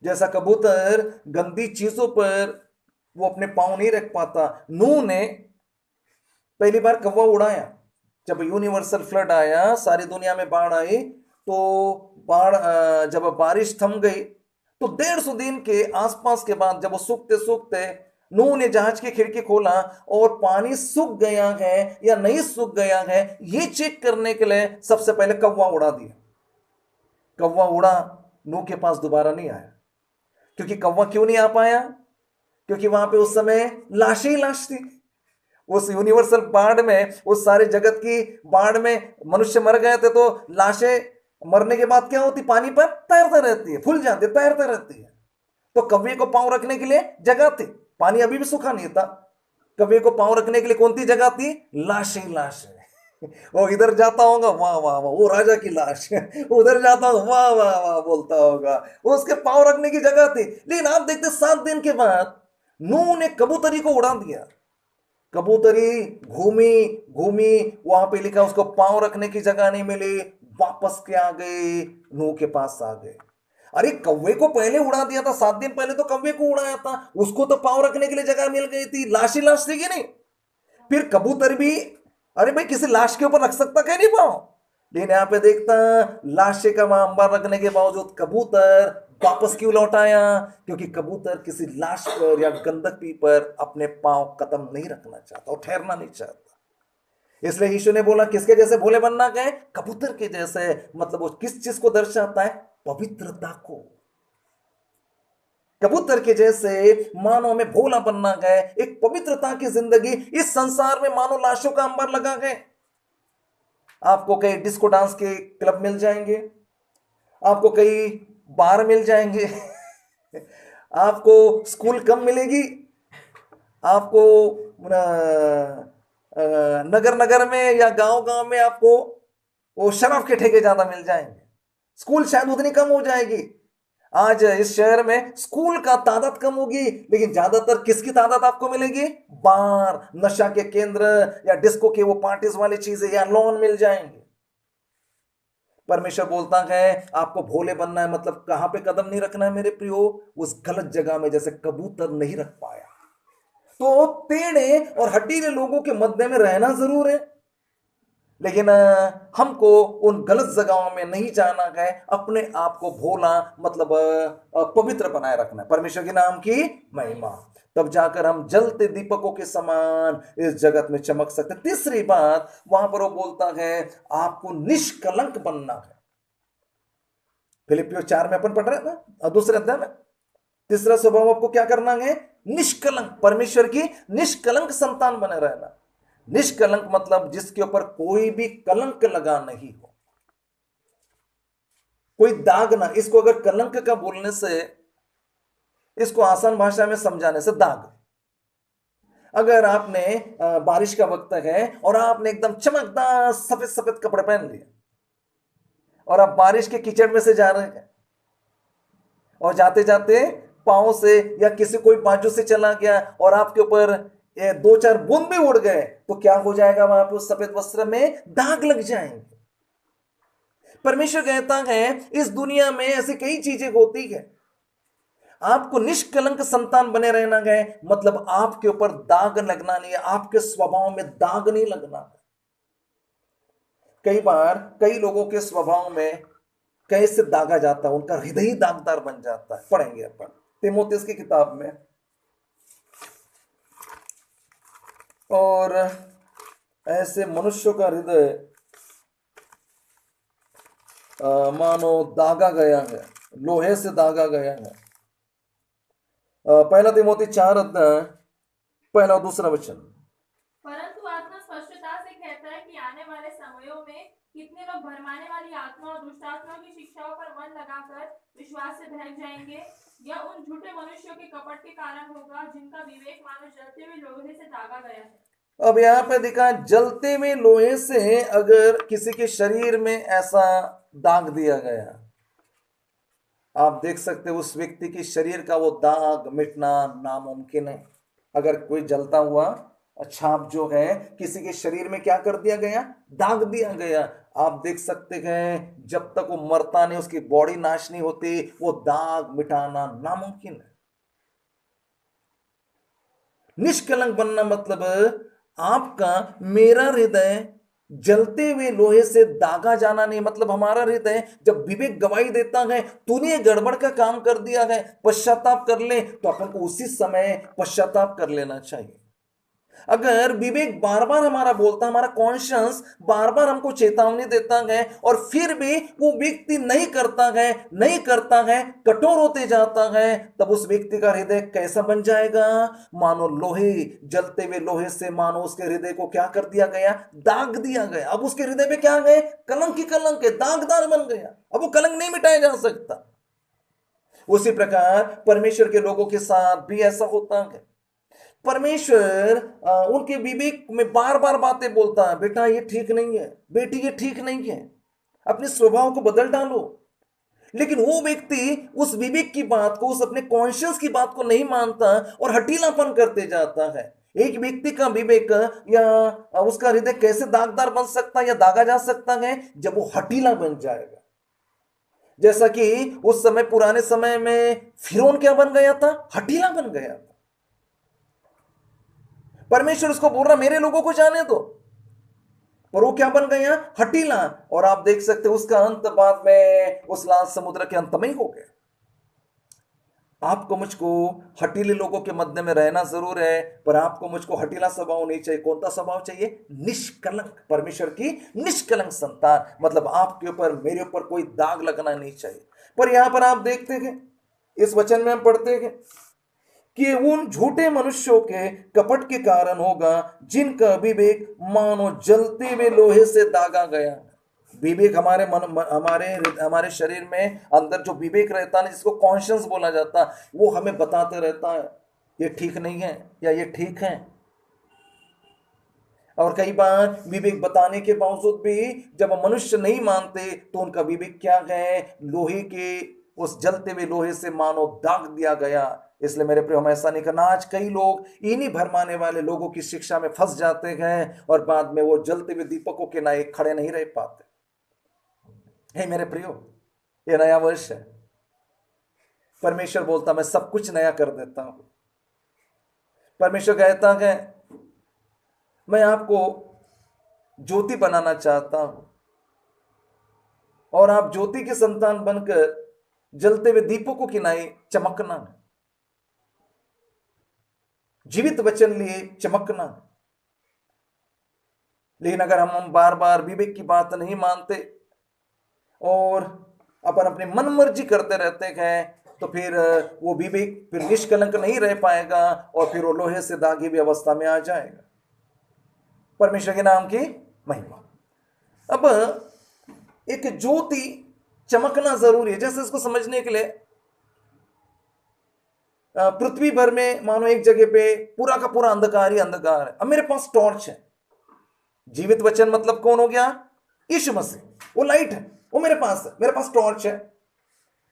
जैसा कबूतर गंदी चीजों पर वो अपने पांव नहीं रख पाता। नूह ने पहली बार कौवा उड़ाया जब यूनिवर्सल फ्लड आया, सारी दुनिया में बाढ़ आई, तो बाढ़ जब बारिश थम गई तो 150 दिन के आसपास के बाद जब वो सूखते सूखते नूह ने जहाज की खिड़की खोला और पानी सूख गया है या नहीं सूख गया है ये चेक करने के लिए सबसे पहले कौवा उड़ा दिया। कौवा उड़ा, नूह के पास दोबारा नहीं आया। क्योंकि कौवा क्यों नहीं आ पाया? क्योंकि वहां पे उस समय लाश ही लाश थी। उस यूनिवर्सल बाढ़ में, उस सारे जगत की बाढ़ में मनुष्य मर गए थे, तो लाशें मरने के बाद क्या होती? पानी पर तैरते रहती है, फूल जाती है, तैरते रहती है। तो कौवे को पांव रखने के लिए जगह थी, पानी अभी भी सूखा नहीं था। कौवे को पांव रखने के लिए कौन सी जगह थी? लाश ही लाश है। वो इधर जाता होगा वाह वाह वाह, वो राजा की लाश है, उधर जाता होगा वाह वाह वाह बोलता होगा, वो उसके पांव रखने की जगह थी। लेकिन आप देखते 7 दिन के बाद नूह ने कबूतरी को उड़ा दिया। कबूतरी घूमी घूमी, वहां पे लिखा उसको पांव रखने की जगह नहीं मिली, वापस के आ गए, नूह के पास आ गए। अरे कौवे को पहले उड़ा दिया था, 7 दिन पहले तो कौवे को उड़ाया था, उसको तो पांव रखने के लिए जगह मिल गई थी, लाश ही लाश थी कि नहीं? फिर कबूतर भी, अरे भाई किसी लाश के ऊपर रख सकता क्या नहीं पांव? लेकिन यहां पे देखता लाशे का वहां अंबार रखने के बावजूद कबूतर वापस क्यों लौट आया? क्योंकि कबूतर किसी लाश पर या गंदगी पर अपने पांव कदम नहीं रखना चाहता और ठहरना नहीं चाहता। इसलिए यीशु ने बोला किसके जैसे भोले बनना गए? कबूतर के जैसे। मतलब वो किस चीज को दर्शाता है? पवित्रता को। कबूतर के जैसे मानो में भोला बनना गए, एक पवित्रता की जिंदगी। इस संसार में मानो लाशों का अंबार लगा गए। आपको कई डिस्को डांस के क्लब मिल जाएंगे, आपको कई बार मिल जाएंगे, आपको स्कूल कम मिलेगी, आपको नगर नगर में या गांव गांव में आपको वो शराब के ठेके ज्यादा मिल जाएंगे, स्कूल शायद उतनी कम हो जाएगी। आज इस शहर में स्कूल का तादाद कम होगी, लेकिन ज्यादातर किसकी तादाद आपको मिलेगी? बार, नशा के केंद्र या डिस्को के वो पार्टीज वाली चीजें या लॉन मिल जाएंगे। परमेश्वर बोलता है आपको भोले बनना है, मतलब कहां पे कदम नहीं रखना है मेरे प्रियो? उस गलत जगह में, जैसे कबूतर नहीं रख पाया। तो टेढ़े और हटीले लोगों के मध्य में रहना जरूर है, लेकिन हमको उन गलत जगहों में नहीं जाना है। अपने आप को भोला मतलब पवित्र बनाए रखना है, परमेश्वर के नाम की महिमा। तब जाकर हम जलते दीपकों के समान इस जगत में चमक सकते। तीसरी बात वहां पर वो बोलता है आपको निष्कलंक बनना है। फिलिपियो 4 में अपन पढ़ रहे हैं ना, दूसरे अध्याय में। तीसरा स्वभाव आपको क्या करना है? निष्कलंक, परमेश्वर की निष्कलंक संतान बने रहना। निष्कलंक मतलब जिसके ऊपर कोई भी कलंक लगा नहीं हो, कोई दाग ना। इसको अगर कलंक का बोलने से, इसको आसान भाषा में समझाने से दाग। अगर आपने बारिश का वक्त है और आपने एकदम चमकदार सफेद सफेद कपड़े पहन लिए और आप बारिश के कीचड़ में से जा रहे हैं और जाते जाते पांव से या किसी कोई बाजू से चला गया और आपके ऊपर ये दो चार बूंद भी उड़ गए, तो क्या हो जाएगा? वहां पे उस सफेद वस्त्र में दाग लग जाएंगे। परमेश्वर कहता है इस दुनिया में ऐसी कई चीजें होती है, आपको निष्कलंक संतान बने रहना है, मतलब आपके ऊपर दाग लगना नहीं है, आपके स्वभाव में दाग नहीं लगना है। कई बार कई लोगों के स्वभाव में कैसे दागा जाता है, उनका हृदय ही दागदार बन जाता है। पढ़ेंगे अपन तीमुथियुस की किताब में, और ऐसे मनुष्यों का हृदय मानो दागा गया है, लोहे से दागा गया है। पहला तीमुथी 4 अध्याय पहला और दूसरा वचन।
परंतु आत्मा स्पष्टता से कहता है कि आने वाले समयों में कितने लोग भरमाने वाली आत्मा और दुष्ट आत्माओं की शिक्षाओं पर मन लगाकर विश्वास से बहक जाएंगे। यह उन झूठे मनुष्यों के कपट के कारण होगा जिनका विवेक मानो जलते हुए लोहे से दागा गया है।
अब यहाँ पे दिखा, जलते हुए लोहे से अगर किसी के शरीर में ऐसा दाग दिया गया, आप देख सकते हो उस व्यक्ति के शरीर का वो दाग मिटना नामुमकिन है। अगर कोई जलता हुआ छाप जो है किसी के शरीर में क्या कर दिया गया, दाग दिया गया, आप देख सकते हैं जब तक वो मरता नहीं, उसकी बॉडी नाश नहीं होती, वो दाग मिटाना नामुमकिन है। निष्कलंक बनना मतलब आपका मेरा हृदय जलते हुए लोहे से दागा जाना नहीं। मतलब हमारा हृदय जब विवेक गवाही देता है तूने गड़बड़ का काम कर दिया है, पश्चाताप कर ले, तो अपन को उसी समय पश्चाताप कर लेना चाहिए। अगर विवेक बार बार हमारा बोलता, हमारा कॉन्शियस बार बार हमको चेतावनी देता है और फिर भी वो व्यक्ति नहीं करता है, कठोर होते जाता है, तब उस व्यक्ति का हृदय कैसा बन जाएगा? मानो लोहे, जलते हुए लोहे से मानो उसके हृदय को क्या कर दिया गया, दाग दिया गया। अब उसके हृदय पे क्या है? कलंक ही कलंक है, दागदार बन गया। अब वो कलंक नहीं मिटाया जा सकता। उसी प्रकार परमेश्वर के लोगों के साथ भी ऐसा होता है। परमेश्वर उनके विवेक में बार बार बातें बोलता है, बेटा ये ठीक नहीं है, बेटी ये ठीक नहीं है, अपने स्वभाव को बदल डालो। लेकिन वो व्यक्ति उस विवेक की बात को, उस अपने कॉन्शियस की बात को नहीं मानता और हठीलापन करते जाता है। एक व्यक्ति का विवेक या उसका हृदय कैसे दागदार बन सकता है या दागा जा सकता है? जब वो हठीला बन जाएगा। जैसा कि उस समय पुराने समय में फिरौन क्या बन गया था? हठीला बन गया था। परमेश्वर उसको बोल रहा मेरे लोगों को जाने दो, पर वो क्या बन गया? हठीला। और आप देख सकते हो उसका अंत बाद में उस लाल समुद्र के अंत में ही हो गया। आपको मुझको हठीले लोगों के मध्य में रहना जरूर है, पर आपको मुझको हठीला स्वभाव नहीं चाहिए। कौन सा स्वभाव चाहिए? निष्कलंक, परमेश्वर की निष्कलंक संतान। मतलब आपके ऊपर, मेरे ऊपर कोई दाग लगना नहीं चाहिए। पर यहां पर आप देखते हैं, इस वचन में हम पढ़ते हैं कि उन झूठे मनुष्यों के कपट के कारण होगा जिनका विवेक मानो जलते हुए लोहे से दागा गया। विवेक हमारे मन, हमारे शरीर में अंदर जो विवेक रहता है, जिसको कॉन्शियस बोला जाता है, वो हमें बताते रहता है ये ठीक नहीं है या ये ठीक है। और कई बार विवेक बताने के बावजूद भी जब मनुष्य नहीं मानते तो उनका विवेक क्या है? लोहे के, उस जलते हुए लोहे से मानो दाग दिया गया। इसलिए मेरे प्रिय, हम ऐसा नहीं करना। आज कई लोग इन्हीं भरमाने वाले लोगों की शिक्षा में फंस जाते हैं और बाद में वो जलते हुए दीपकों के नाए खड़े नहीं रह पाते। हे मेरे प्रियो, ये नया वर्ष है, परमेश्वर बोलता मैं सब कुछ नया कर देता हूं। परमेश्वर कहता है मैं आपको ज्योति बनाना चाहता हूं और आप ज्योति के संतान बनकर जलते हुए दीपकों की नाई चमकना, जीवित वचन लिए चमकना। लेकिन अगर हम बार बार विवेक की बात नहीं मानते और अपन अपनी मन मर्जी करते रहते हैं, तो फिर वो विवेक फिर निष्कलंक नहीं रह पाएगा और फिर वो लोहे से दागी हुई अवस्था में आ जाएगा। परमेश्वर के नाम की महिमा। अब एक ज्योति चमकना जरूरी है। जैसे इसको समझने के लिए पृथ्वी भर में मानो एक जगह पे पूरा का पूरा अंधकार ही अंधकार है। अब मेरे पास टॉर्च है, जीवित वचन मतलब कौन हो गया? यीशु मसीह, वो लाइट है, वो मेरे पास है, मेरे पास टॉर्च है,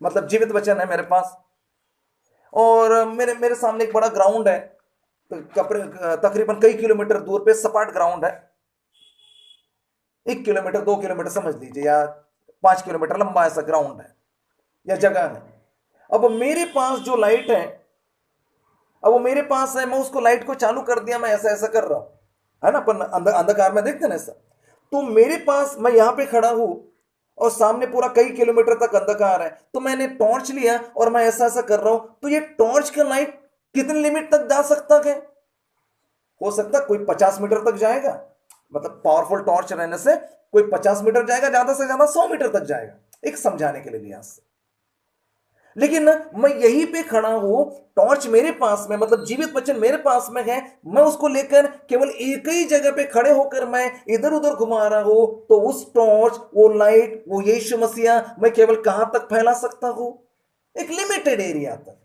मतलब जीवित वचन है मेरे पास। और मेरे मेरे सामने एक बड़ा ग्राउंड है, तकरीबन कई किलोमीटर दूर पे सपाट ग्राउंड है, 1 किलोमीटर 2 किलोमीटर समझ लीजिए, या 5 किलोमीटर लंबा ऐसा ग्राउंड है या जगह है। अब मेरे पास जो लाइट है, अब वो मेरे पास है, मैं उसको लाइट को चालू कर दिया, मैं ऐसा ऐसा कर रहा हूं, है ना, अपन अंधकार में देखते ना ऐसा। तो मेरे पास, मैं यहां पे खड़ा हूं और सामने पूरा कई किलोमीटर तक अंधकार है, तो मैंने टॉर्च लिया और मैं ऐसा ऐसा कर रहा हूं, तो ये टॉर्च का लाइट कितने लिमिट तक जा सकता है? हो सकता कोई 50 मीटर तक जाएगा, मतलब पावरफुल टॉर्च रहने से कोई 50 मीटर जाएगा, ज्यादा से ज्यादा 100 मीटर तक जाएगा, एक समझाने के लिए लिहाज से। लेकिन मैं यहीं पे खड़ा हूं, टॉर्च मेरे पास में, मतलब जीवित वचन मेरे पास में है, मैं उसको लेकर केवल एक ही जगह पे खड़े होकर मैं इधर उधर घुमा रहा हूं, तो उस टॉर्च, वो लाइट, वो यीशु मसीह मैं केवल कहां तक फैला सकता हूं? एक लिमिटेड एरिया तक।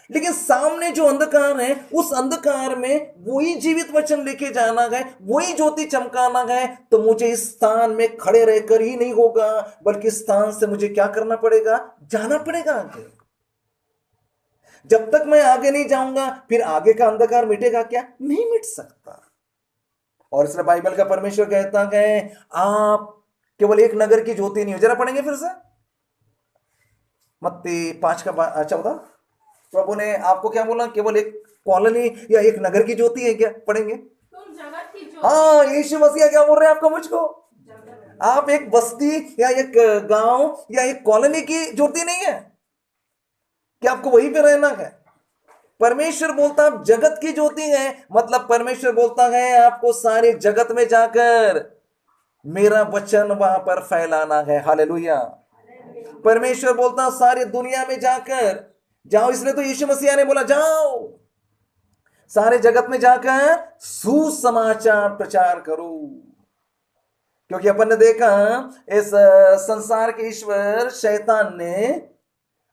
लेकिन सामने जो अंधकार है, उस अंधकार में वही जीवित वचन लेके जाना है, वही ज्योति चमकाना है, तो मुझे इस स्थान में खड़े रहकर ही नहीं होगा, बल्कि इस स्थान से मुझे क्या करना पड़ेगा? जाना पड़ेगा आगे। जब तक मैं आगे नहीं जाऊंगा, फिर आगे का अंधकार मिटेगा क्या? नहीं मिट सकता। और इसलिए बाइबल का परमेश्वर कहता है, आप केवल एक नगर की ज्योति नहीं हो। जरा पढ़ेंगे फिर से, मत्ती 5:14। प्रभु ने आपको क्या बोला? केवल एक कॉलोनी या एक नगर की ज्योति है क्या? पढ़ेंगे।
तुम जगत की ज्योति।
हाँ, यीशु मसीह क्या बोल रहे हैं आपको, मुझको?
जगत।
आप एक बस्ती या एक गांव या एक कॉलोनी की ज्योति नहीं है कि आपको वहीं पे रहना है। परमेश्वर बोलता आप जगत की ज्योति है, मतलब परमेश्वर बोलता है आपको सारे जगत में जाकर मेरा वचन वहां पर फैलाना है। हालेलुया। परमेश्वर बोलता सारी दुनिया में जाकर जाओ, इसलिए तो यीशु मसीह ने बोला जाओ सारे जगत में जाकर सुसमाचार प्रचार करो। क्योंकि अपन ने देखा इस संसार के ईश्वर शैतान ने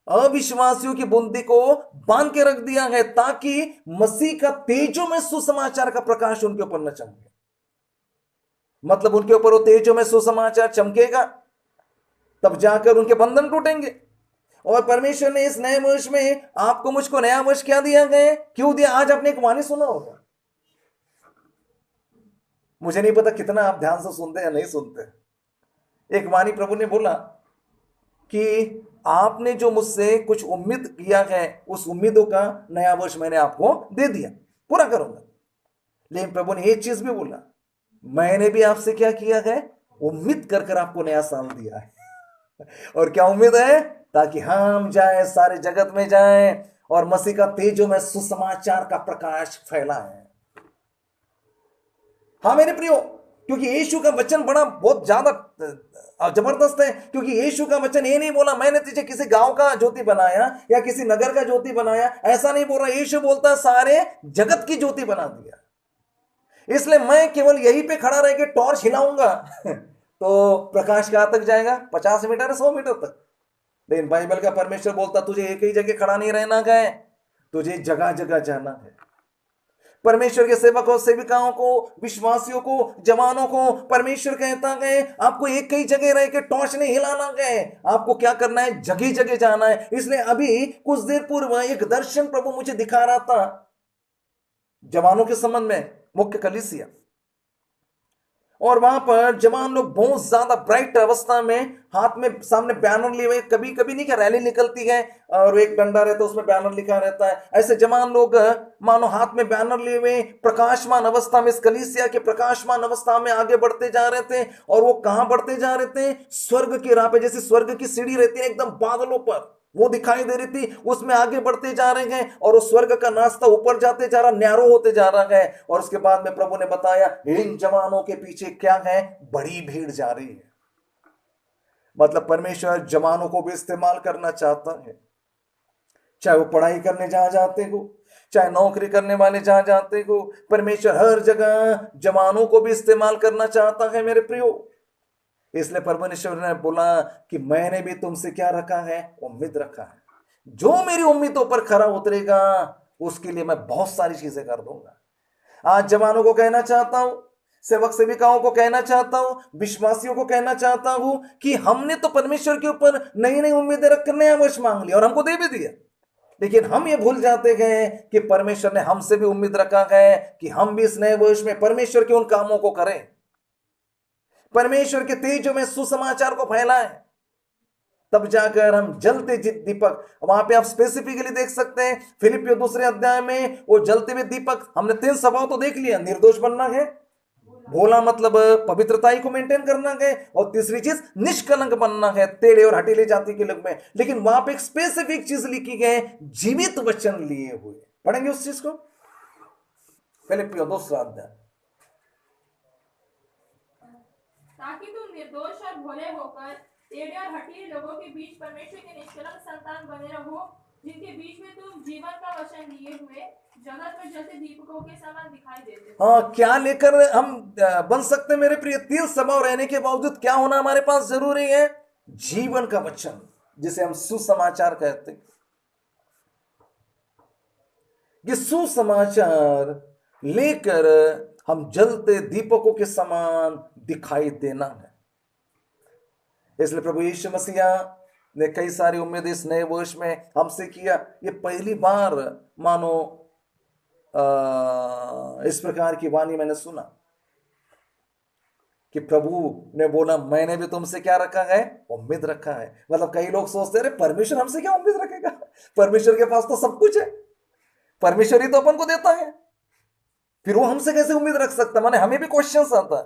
अविश्वासियों की बुद्धि को बांध के रख दिया है, ताकि मसीह का तेजों में सुसमाचार का प्रकाश उनके ऊपर न चमके। मतलब उनके ऊपर वो तेजों में सुसमाचार चमकेगा, तब जाकर उनके बंधन टूटेंगे। और परमेश्वर ने इस नए वर्ष में आपको मुझको नया वर्ष क्या दिया गया? क्यों दिया? आज आपने एक वाणी सुना होगा, मुझे नहीं पता कितना आप ध्यान से सुनते या नहीं सुनते। एक वाणी प्रभु ने बोला कि आपने जो मुझसे कुछ उम्मीद किया है, उस उम्मीदों का नया वर्ष मैंने आपको दे दिया, पूरा करूंगा। लेकिन प्रभु ने एक चीज भी बोला, मैंने भी आपसे क्या किया है? उम्मीद कर कर आपको नया साल दिया है। और क्या उम्मीद है? ताकि हम जाए, सारे जगत में जाए और मसीह का तेजों में सुसमाचार का प्रकाश फैलाए। हाँ मेरे प्रियो, क्योंकि यीशु का वचन बड़ा बहुत ज्यादा जबरदस्त है। क्योंकि यीशु का वचन ये नहीं बोला मैंने तुझे किसी गांव का ज्योति बनाया या किसी नगर का ज्योति बनाया, ऐसा नहीं बोल रहा। यीशु बोलता सारे जगत की ज्योति बना दिया। इसलिए मैं केवल यहीं पे खड़ा रह के टॉर्च हिलाऊंगा तो प्रकाश कहां तक जाएगा? 50 मीटर 100 मीटर तक। लेकिन बाइबल का परमेश्वर बोलता तुझे एक ही जगह खड़ा नहीं रहना है, तुझे जगह जगह जाना है। परमेश्वर के सेवकों, सेविकाओं को, विश्वासियों को, जवानों को परमेश्वर कहता है आपको एक ही जगह रह के टॉर्च नहीं हिलाना है, आपको क्या करना है? जगह जगह जाना है। इसलिए अभी कुछ देर पूर्व एक दर्शन प्रभु मुझे दिखा रहा था जवानों के संबंध में, मुख्य कलीसिया, और वहां पर जवान लोग बहुत ज्यादा ब्राइट अवस्था में हाथ में सामने बैनर लिए हुए, कभी कभी नहीं क्या रैली निकलती है और एक डंडा रहता है उसमें बैनर लिखा रहता है, ऐसे जवान लोग मानो हाथ में बैनर लिए हुए प्रकाशमान अवस्था में, इस कलीसिया के प्रकाशमान अवस्था में आगे बढ़ते जा रहे थे। और वो कहां बढ़ते जा रहे थे? स्वर्ग की राह पे। जैसे स्वर्ग की सीढ़ी रहती है एकदम बादलों पर, वो दिखाई दे रही थी, उसमें आगे बढ़ते जा रहे हैं और उस स्वर्ग का रास्ता ऊपर जाते जा रहा, न्यारो होते जा रहा है। और उसके बाद में प्रभु ने बताया इन जवानों के पीछे क्या है? बड़ी भीड़ जा रही है। मतलब परमेश्वर जवानों को भी इस्तेमाल करना चाहता है, चाहे वो पढ़ाई करने जहां जाते हो, चाहे नौकरी करने वाले जहां जाते हो, परमेश्वर हर जगह जवानों को भी इस्तेमाल करना चाहता है मेरे प्रियो। इसलिए परमेश्वर ने बोला कि मैंने भी तुमसे क्या रखा है? उम्मीद रखा है। जो मेरी उम्मीदों पर खरा उतरेगा उसके लिए मैं बहुत सारी चीजें कर दूंगा। आज जवानों को कहना चाहता हूं, सेवक सेविकाओं को कहना चाहता हूं, विश्वासियों को कहना चाहता हूं कि हमने तो परमेश्वर के ऊपर नई नई उम्मीदें रखकर नया वर्ष मांग लिया और हमको दे भी दिया, लेकिन हम ये भूल जाते गए कि परमेश्वर ने हमसे भी उम्मीद रखा है कि हम भी इस नए वर्ष में परमेश्वर के उन कामों को करें, परमेश्वर के तेजों में सुसमाचार को फैलाएं, तब जाकर हम जलते दीपक। वहां पे आप स्पेसिफिकली देख सकते हैं फिलिपियो 2 अध्याय में वो जलते हुए दीपक, हमने 3 स्वभाव तो देख लिया, निर्दोष बनना है, भोला मतलब पवित्रता को मेंटेन करना है, और तीसरी चीज निष्कलंक बनना है टेढ़े और हटीले जाति के लोग में। लेकिन वहां पे एक स्पेसिफिक चीज लिखी गई, जीवित वचन लिए हुए। पढ़ेंगे उस चीज को, फिलिपियो 2 अध्याय।
ताकि तुम निर्दोष और भोले होकर टेढ़े और हठीले लोगों के बीच परमेश्वर के निष्कलंक संतान बने रहो, जिनके बीच में तुम जीवन का वचन लिए हुए जगत में जलते दीपकों के समान दिखाई देते हो।
हाँ, क्या लेकर हम बन सकते हैं मेरे प्रिय? 3 स्वभाव रहने के बावजूद क्या होना हमारे पास जरूरी है? जीवन का वचन, जिसे हम सुसमाचार कहते हैं। ये सुसमाचार लेकर हम जलते दीपकों के समान दिखाई देना है। इसलिए प्रभु यीशु मसीह ने कई सारी उम्मीदें इस नए वर्ष में हमसे किया। ये पहली बार मानो इस प्रकार की वाणी मैंने सुना कि प्रभु ने बोला मैंने भी तुमसे क्या रखा है? उम्मीद रखा है। मतलब कई लोग सोचते हैं परमेश्वर हमसे क्या उम्मीद रखेगा, परमेश्वर के पास तो सब कुछ है, परमेश्वर ही तो अपन को देता है, फिर वो हमसे कैसे उम्मीद रख सकता? माने हमें भी क्वेश्चन आता है,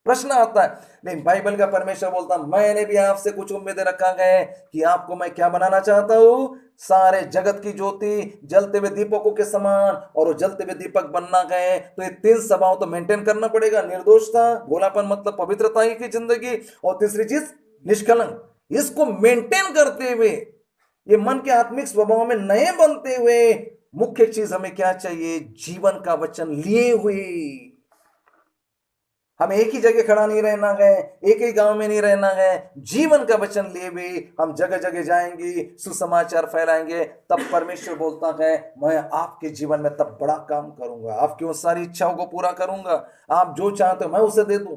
प्रश्न आता है। लेकिन बाइबल का परमेश्वर बोलता मैंने भी आपसे कुछ उम्मीदें रखा है कि आपको मैं क्या बनाना चाहता हूं? सारे जगत की ज्योति जलते हुए दीपकों के समान। और वो जलते हुए दीपक बनना गए तो ये 3 स्वभाव तो मेंटेन करना पड़ेगा। निर्दोषता, भोलापन मतलब पवित्रता ही की जिंदगी, और तीसरी चीज निष्कलंक। इसको मेंटेन करते हुए ये मन के आत्मिक स्वभाव में नए बनते हुए मुख्य चीज हमें क्या चाहिए? जीवन का वचन लिए हुए। हमें एक ही जगह खड़ा नहीं रहना है, एक ही गांव में नहीं रहना है, जीवन का वचन लिए हुए हम जगह जगह जाएंगे, सुसमाचार फैलाएंगे। तब परमेश्वर बोलता है मैं आपके जीवन में तब बड़ा काम करूंगा, आपकी उन सारी इच्छाओं को पूरा करूंगा, आप जो चाहते हो मैं उसे दे दूं।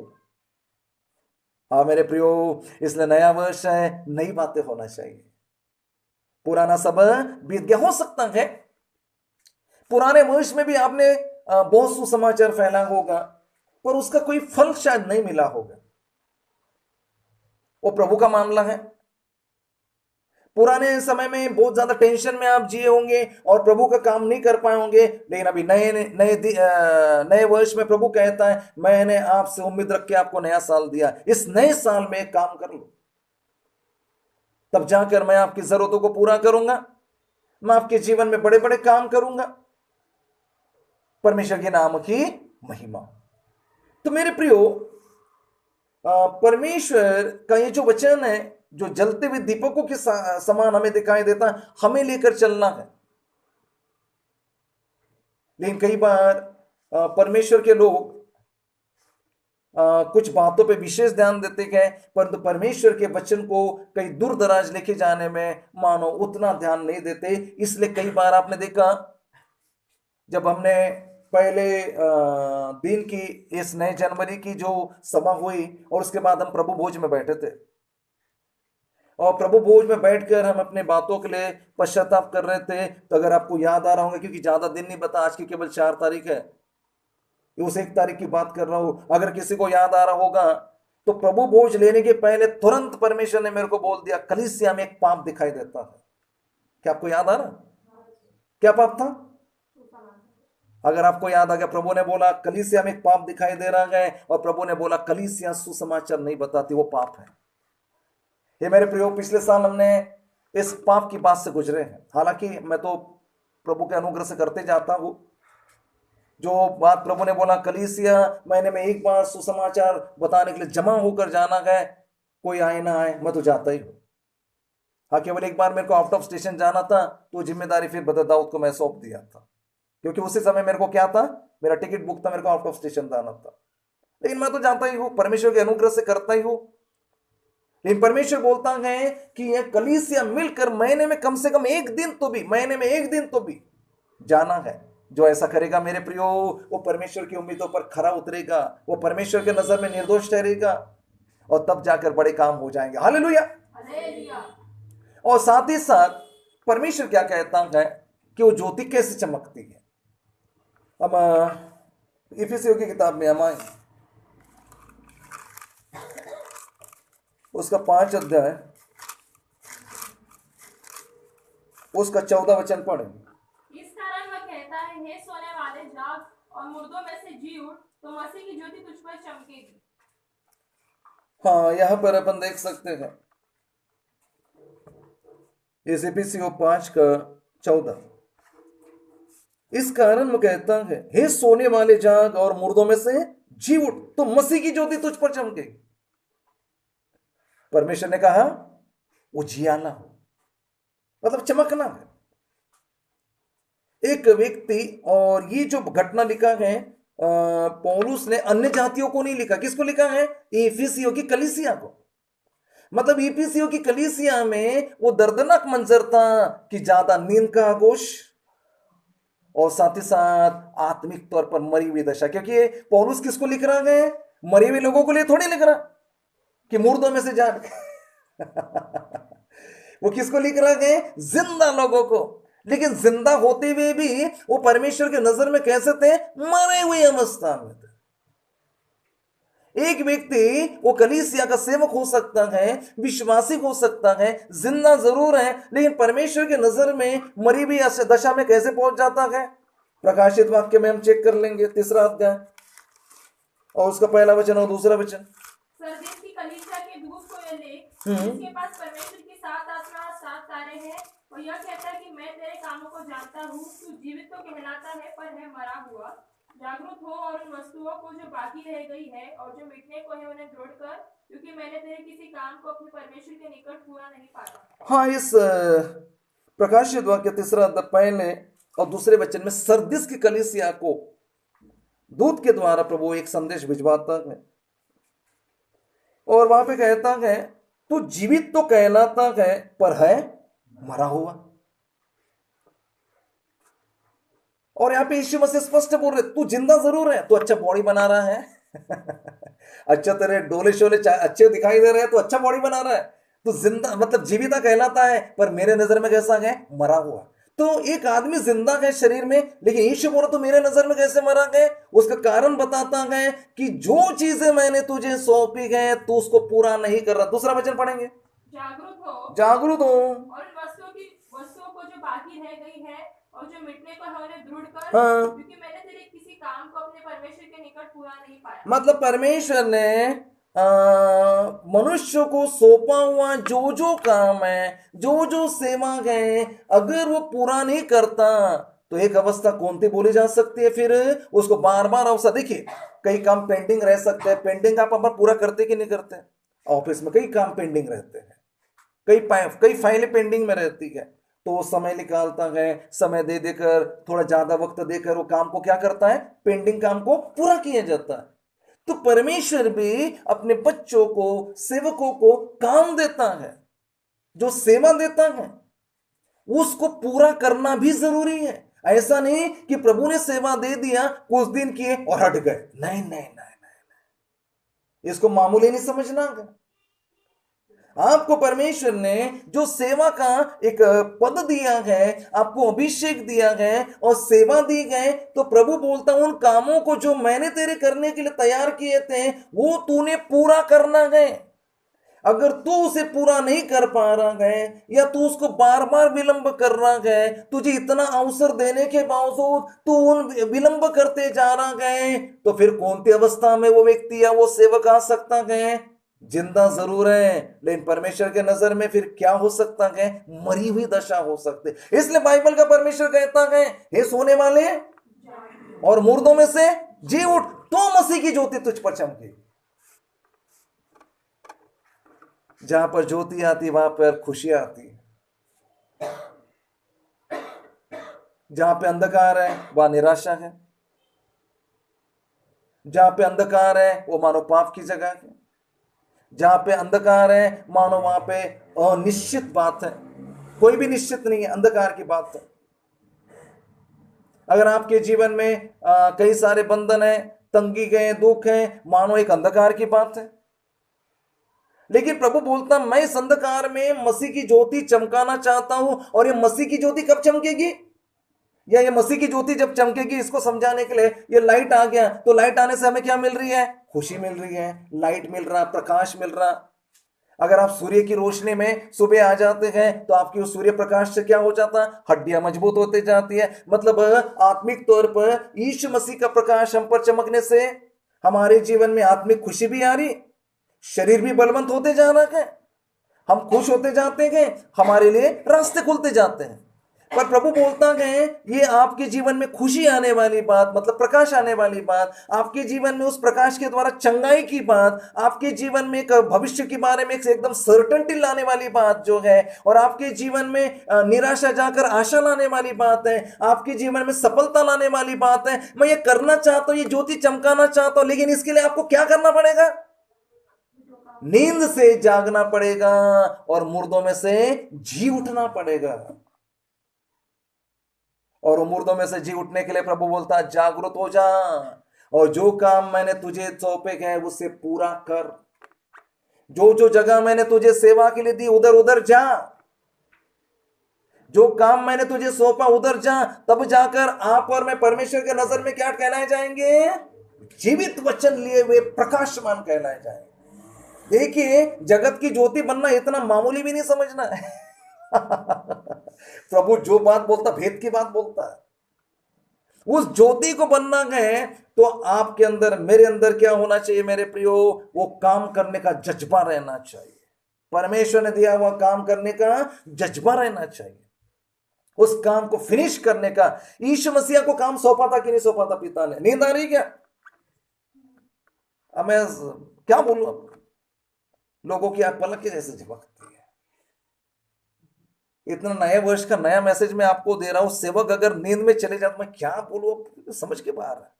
हाँ मेरे प्रियो, इसलिए नया वर्ष है, नई बातें होना चाहिए। पुराना सब बीत गया। हो सकता है पुराने वर्ष में भी आपने बहुत सुसमाचार फैला होगा, पर उसका कोई फल शायद नहीं मिला होगा, वो प्रभु का मामला है। पुराने समय में बहुत ज्यादा टेंशन में आप जिए होंगे और प्रभु का काम नहीं कर पाए होंगे, लेकिन अभी नए वर्ष में प्रभु कहता है मैंने आपसे उम्मीद रख के आपको नया साल दिया, इस नए साल में काम कर लो, तब जाकर मैं आपकी जरूरतों को पूरा करूंगा, मैं आपके जीवन में बड़े बड़े काम करूंगा, परमेश्वर के नाम की महिमा। तो मेरे प्रियो, परमेश्वर का ये जो वचन है जो जलते हुए दीपकों के समान हमें दिखाई देता है, हमें लेकर चलना है। लेकिन कई बार परमेश्वर के लोग कुछ बातों पे विशेष ध्यान देते हैं, परंतु परमेश्वर के वचन को कई दूर दराज लेके जाने में मानो उतना ध्यान नहीं देते। इसलिए कई बार आपने देखा जब हमने पहले दिन की इस नए जनवरी की जो सभा हुई और उसके बाद हम प्रभु भोज में बैठे थे, और प्रभु भोज में बैठकर हम अपने बातों के लिए पश्चाताप कर रहे थे। तो अगर आपको याद आ रहा होगा, क्योंकि ज्यादा दिन नहीं बता, आज की केवल 4 तारीख है, उस 1 तारीख की बात कर रहा हूं, अगर किसी को याद आ रहा होगा तो प्रभु भोज लेने के पहले तुरंत परमेश्वर ने मेरे को बोल दिया कलीसिया में एक पाप दिखाई देता है। क्या आपको याद आ रहा? क्या पाप था? अगर आपको याद आ गया, प्रभु ने बोला कलीसिया में एक पाप दिखाई दे रहा है, और प्रभु ने बोला कलीसिया सुसमाचार नहीं बताती, वो पाप है। ये मेरे प्रियो, पिछले साल हमने इस पाप की बात से गुजरे हैं। हालांकि मैं तो प्रभु के अनुग्रह से करते जाता हूं। जो बात प्रभु ने बोला कलीसिया महीने में एक बार सुसमाचार बताने के लिए जमा होकर जाना है, कोई आए ना आए, मैं तो जाता ही हूं। हाँ, केवल एक बार मेरे को आउट ऑफ स्टेशन जाना था, तो जिम्मेदारी फिर ब्रदर दाऊद को मैं सौंप दिया था, क्योंकि उसी समय मेरे को क्या था, मेरा टिकट बुक था, मेरे को आउट ऑफ स्टेशन जाना था। लेकिन मैं तो जाता ही हूं, परमेश्वर के अनुग्रह से करता ही हूं। लेकिन परमेश्वर बोलता है कि यह कलीसिया मिलकर महीने में कम से कम एक दिन तो भी, महीने में एक दिन तो भी जाना है। जो ऐसा करेगा मेरे प्रियो, वो परमेश्वर की उम्मीदों पर खरा उतरेगा, वो परमेश्वर के नजर में निर्दोष ठहरेगा और तब जाकर बड़े काम हो जाएंगे। हालेलुया।
हालेलुया।
और साथ ही साथ परमेश्वर क्या कहता है कि वो ज्योति कैसे चमकती है। अब इफिसियों की किताब में हम आए, उसका 5 अध्याय, उसका 14 वचन पढ़ेंगे।
इस कारण वह कहता है, हे सोने वाले जाग और मुर्दों में से जी उठ, तो मसीह की ज्योति तुझ पर चमकेगी।
हाँ, यहां पर अपन देख सकते हैं इस इफिसियों 5 का 14। इस कारण वो कहता है, हे सोने वाले जाग और मुर्दों में से जी उठ, तो मसीह की ज्योति तुझ पर चमकेगी। परमेश्वर ने कहा उजियाला हो, मतलब चमकना है। एक व्यक्ति, और ये जो घटना लिखा है पौलुस ने अन्य जातियों को नहीं लिखा, किसको लिखा है? इफिसियों की कलीसिया को। मतलब इफिसियों की कलीसिया में वो दर्दनाक मंजर था कि ज्यादा नींद का आगोश और साथ ही साथ आत्मिक तौर पर मरी हुई दशा। क्योंकि पौलुस किसको लिख रहा है? मरे हुए लोगों को लिए थोड़ी लिख रहा कि मुर्दों में से जाग वो किसको लिख रहा है? जिंदा लोगों को। लेकिन जिंदा होते हुए भी वो परमेश्वर के नजर में कैसे थे? मरे हुए अवस्था में थे। एक व्यक्ति वो कलीसिया का सेवक हो सकता है, विश्वासी हो सकता है, जिंदा जरूर है, लेकिन परमेश्वर के नजर में मरी हुई दशा में कैसे पहुंच जाता है? प्रकाशित वाक्य में हम चेक कर लेंगे 3 अध्याय और उसका 1 वचन और 2 वचन।
सरदीस की कलीसिया के दूत को यह लिख, जिसके पास परमेश्वर की 7 आत्मा और 7 तारे हैं, और यह कहता है कि मैं तेरे कामों को जानता हूँ, तू जीवित तो कहलाता है पर है मरा हुआ। जागरूक हो और उन वस्तुओं को जो बाकी रह गई है और जो मिटने को है उन्हें दृढ़ कर, क्योंकि मैंने तेरे किसी काम को अपने परमेश्वर के निकट पूरा नहीं पाया।
हाँ, इस प्रकाशित वाक्य 3 अध्याय 1 और 2 वचन में सरदिस की कलीसिया को दूत के द्वारा प्रभु एक संदेश भिजवाता है और वहां पे कहता है तू जीवित तो कहलाता है पर है मरा हुआ। और यहाँ पे यीशु मसीह स्पष्ट बोल रहे, तू जिंदा जरूर है, तू अच्छा बॉडी बना रहा है अच्छा तेरे डोले शोले अच्छे दिखाई दे रहे हैं, तो अच्छा बॉडी बना रहा है, तो जिंदा मतलब जीविता कहलाता है, पर मेरे नजर में कैसा है? मरा हुआ। तो एक आदमी जिंदा है शरीर में, लेकिन यीशु बोला तो मेरे नजर में कैसे मरा है? उसका कारण बताता है कि जो चीजें मैंने तुझे सौंपी है तू उसको पूरा नहीं कर रहा। 2 वचन पढ़ेंगे।
जागरूक हो
और
उन वस्तुओं को जो बाकी रह गई है और जो मिटने को है उन्हें दृढ़ कर,
हाँ,
क्योंकि मैंने तेरे किसी काम को अपने परमेश्वर के निकट पूरा नहीं पाया।
मतलब परमेश्वर ने मनुष्य को सौंपा हुआ जो जो काम है, जो जो सेवा है, अगर वो पूरा नहीं करता तो एक अवस्था कौन सी बोली जा सकती है? फिर उसको बार बार अवसर। देखिए, कई काम पेंडिंग रह सकते हैं। पेंडिंग आप अपन पूरा करते कि नहीं करते? ऑफिस में कई काम पेंडिंग रहते हैं, कई फाइलें पेंडिंग में रहती है, तो वो समय निकालता है, समय दे देकर, थोड़ा ज्यादा वक्त देकर वो काम को क्या करता है? पेंडिंग काम को पूरा किया जाता है। तो परमेश्वर भी अपने बच्चों को, सेवकों को काम देता है, जो सेवा देता है उसको पूरा करना भी जरूरी है। ऐसा नहीं कि प्रभु ने सेवा दे दिया, कुछ दिन किए और हट गए। नहीं नहीं नहीं नहीं, इसको मामूली नहीं समझना है। आपको परमेश्वर ने जो सेवा का एक पद दिया है, आपको अभिषेक दिया है और सेवा दी गए, तो प्रभु बोलता उन कामों को जो मैंने तेरे करने के लिए तैयार किए थे वो तूने पूरा करना है। अगर तू उसे पूरा नहीं कर पा रहा है या तू उसको बार बार विलंब कर रहा है, तुझे इतना अवसर देने के बावजूद तू उन विलंब करते जा रहा है, तो फिर कौन सी अवस्था में वो व्यक्ति या वो सेवक आ सकता है? जिंदा जरूर है, लेकिन परमेश्वर के नजर में फिर क्या हो सकता है? मरी हुई दशा हो सकती है। इसलिए बाइबल का परमेश्वर कहता है, हे सोने वाले और मुर्दों में से जी उठ, तो मसीह की ज्योति तुझ पर चमकेगी। जहां पर ज्योति आती वहां पर खुशी आती है, जहां पे अंधकार है वहां निराशा है, जहां पे अंधकार है वो मानो पाप की जगह है, जहां पे अंधकार है मानो वहां पे अनिश्चित बात है, कोई भी निश्चित नहीं है, अंधकार की बात है। अगर आपके जीवन में कई सारे बंधन है, तंगी गए, दुख है, मानो एक अंधकार की बात है। लेकिन प्रभु बोलता मैं इस अंधकार में मसीह की ज्योति चमकाना चाहता हूं। और ये मसीह की ज्योति कब चमकेगी, या ये मसीह की ज्योति जब चमकेगी, इसको समझाने के लिए ये लाइट आ गया, तो लाइट आने से हमें क्या मिल रही है, खुशी मिल रही है, लाइट मिल रहा, प्रकाश मिल रहा। अगर आप सूर्य की रोशनी में सुबह आ जाते हैं तो आपकी उस सूर्य प्रकाश से क्या हो जाता है, हड्डियां मजबूत होती जाती है। मतलब आत्मिक तौर पर यीशु मसीह का प्रकाश हम पर चमकने से हमारे जीवन में आत्मिक खुशी भी आ रही, शरीर भी बलवंत होते जा रहा है, हम खुश होते जाते हैं, हमारे लिए रास्ते खुलते जाते हैं। पर प्रभु बोलता है ये आपके जीवन में खुशी आने वाली बात, मतलब प्रकाश आने वाली बात, आपके जीवन में उस प्रकाश के द्वारा चंगाई की बात, आपके जीवन में एक भविष्य के बारे में एक एकदम सर्टेनिटी लाने वाली बात जो है, और आपके जीवन में निराशा जाकर आशा लाने वाली बात है, आपके जीवन में सफलता लाने वाली बात है। मैं ये करना चाहता हूं, ये ज्योति चमकाना चाहता हूं, लेकिन इसके लिए आपको क्या करना पड़ेगा, नींद से जागना पड़ेगा और मुर्दों में से जी उठना पड़ेगा। और मुर्दों में से जी उठने के लिए प्रभु बोलता है जागरूक हो जा, और जो काम मैंने तुझे सौंपे गए उसे पूरा कर। जो जो जगह मैंने तुझे सेवा के लिए दी उधर उधर जा, जो काम मैंने तुझे सौंपा उधर जा, तब जाकर आप और मैं परमेश्वर के नजर में क्या कहलाए जाएंगे, जीवित वचन लिए हुए प्रकाशमान कहलाए जाएंगे। देखिए जगत की ज्योति बनना इतना मामूली भी नहीं समझना है। प्रभु जो बात बोलता भेद की बात बोलता है। उस ज्योति को बनना है तो आपके अंदर, मेरे अंदर क्या होना चाहिए मेरे प्रियो, वो काम करने का जज्बा रहना चाहिए। परमेश्वर ने दिया हुआ काम करने का जज्बा रहना चाहिए, उस काम को फिनिश करने का। यीशु मसीह को काम सौंपा था कि नहीं सौंपा था पिता ने? नींद आ रही क्या? अब मैं क्या बोलूं, अब लोगों की आंख पलक के जैसे झपकती है। इतना नए वर्ष का नया मैसेज मैं आपको दे रहा हूं, सेवक अगर नींद में चले जाते मैं क्या बोलूं, अब समझ के बाहर है।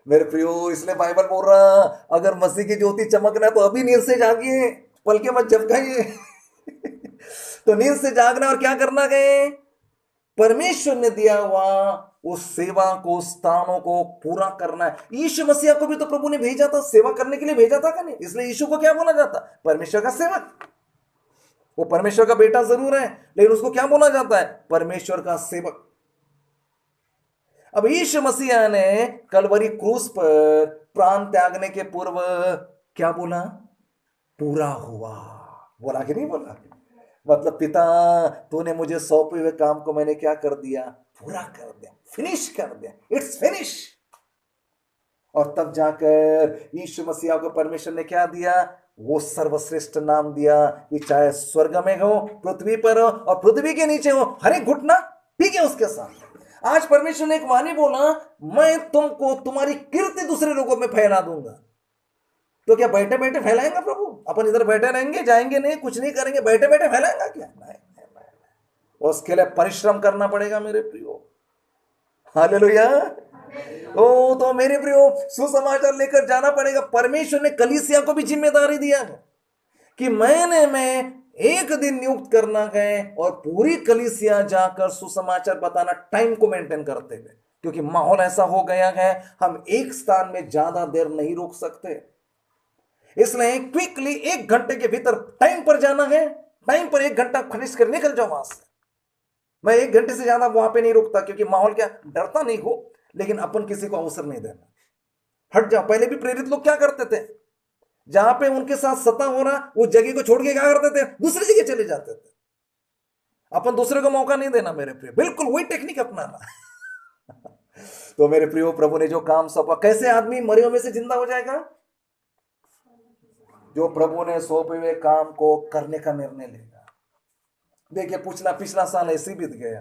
मेरे प्रियो, इसलिए बाइबल बोल रहा अगर मसीह की ज्योति चमकना है तो अभी नींद से जागिए, पल के मत झपकाइए। तो नींद से जागना और क्या करना है, परमेश्वर ने दिया हुआ उस सेवा को, स्थानों को पूरा करना है। यीशु मसीह को भी तो प्रभु ने भेजा था, सेवा करने के लिए भेजा था कि नहीं? इसलिए यीशु को क्या बोला जाता, परमेश्वर का सेवक। वो परमेश्वर का बेटा जरूर है, लेकिन उसको क्या बोला जाता है, परमेश्वर का सेवक। अब यीशु मसीह ने कलवरी क्रूस पर प्राण त्यागने के पूर्व क्या बोला, पूरा हुआ। बोला कि नहीं बोला? मतलब पिता तूने मुझे सौंपे हुए काम को मैंने क्या कर दिया, पूरा कर दिया, फिनिश कर दिया, इट्स फिनिश। और तब जाकर यीशु मसीह को परमेश्वर ने क्या दिया, वो सर्वश्रेष्ठ नाम दिया कि चाहे स्वर्ग में हो, पृथ्वी पर हो और पृथ्वी के नीचे हो, हर एक घुटना पीके उसके साथ। आज परमेश्वर ने एक वाणी बोला, मैं तुमको तुम्हारी कीर्ति दूसरे लोगों में फैला दूंगा। तो क्या बैठे बैठे फैलाएंगे प्रभु? अपन इधर बैठे रहेंगे, जाएंगे नहीं, कुछ नहीं करेंगे, बैठे बैठे फैलाएंगे क्या? नहीं। उसके लिए परिश्रम करना पड़ेगा मेरे प्रियो। हालेलुया। ओ तो मेरे प्रियो, सुसमाचार लेकर जाना पड़ेगा। परमेश्वर ने कलीसिया को भी जिम्मेदारी दिया है कि मैं एक दिन नियुक्त करना है और पूरी कलीसिया जाकर सुसमाचार बताना, टाइम को मेंटेन करते हुए, क्योंकि माहौल ऐसा हो गया है हम एक स्थान में ज्यादा देर नहीं रुक सकते। इसलिए क्विकली 1 घंटे के भीतर टाइम पर जाना है, टाइम पर 1 घंटा फिनिश कर निकल जाओ वहां से। मैं 1 घंटे से ज्यादा वहां पे नहीं रुकता, क्योंकि माहौल क्या, डरता नहीं हो, लेकिन अपन किसी को अवसर नहीं देना, हट जाओ। पहले भी प्रेरित लोग क्या करते थे, जहां पे उनके साथ सता हो रहा उस जगह को छोड़ के क्या करते थे, दूसरी जगह चले जाते थे। अपन दूसरे को मौका नहीं देना मेरे प्रियो, बिल्कुल वही टेक्निक अपनाना। तो मेरे प्रियो, प्रभु ने जो काम सौंपा, कैसे आदमी मरियों में से जिंदा हो जाएगा, जो प्रभु ने सौंपे हुए काम को करने का निर्णय लेगा। देखिए पिछला साल ऐसे बीत गया,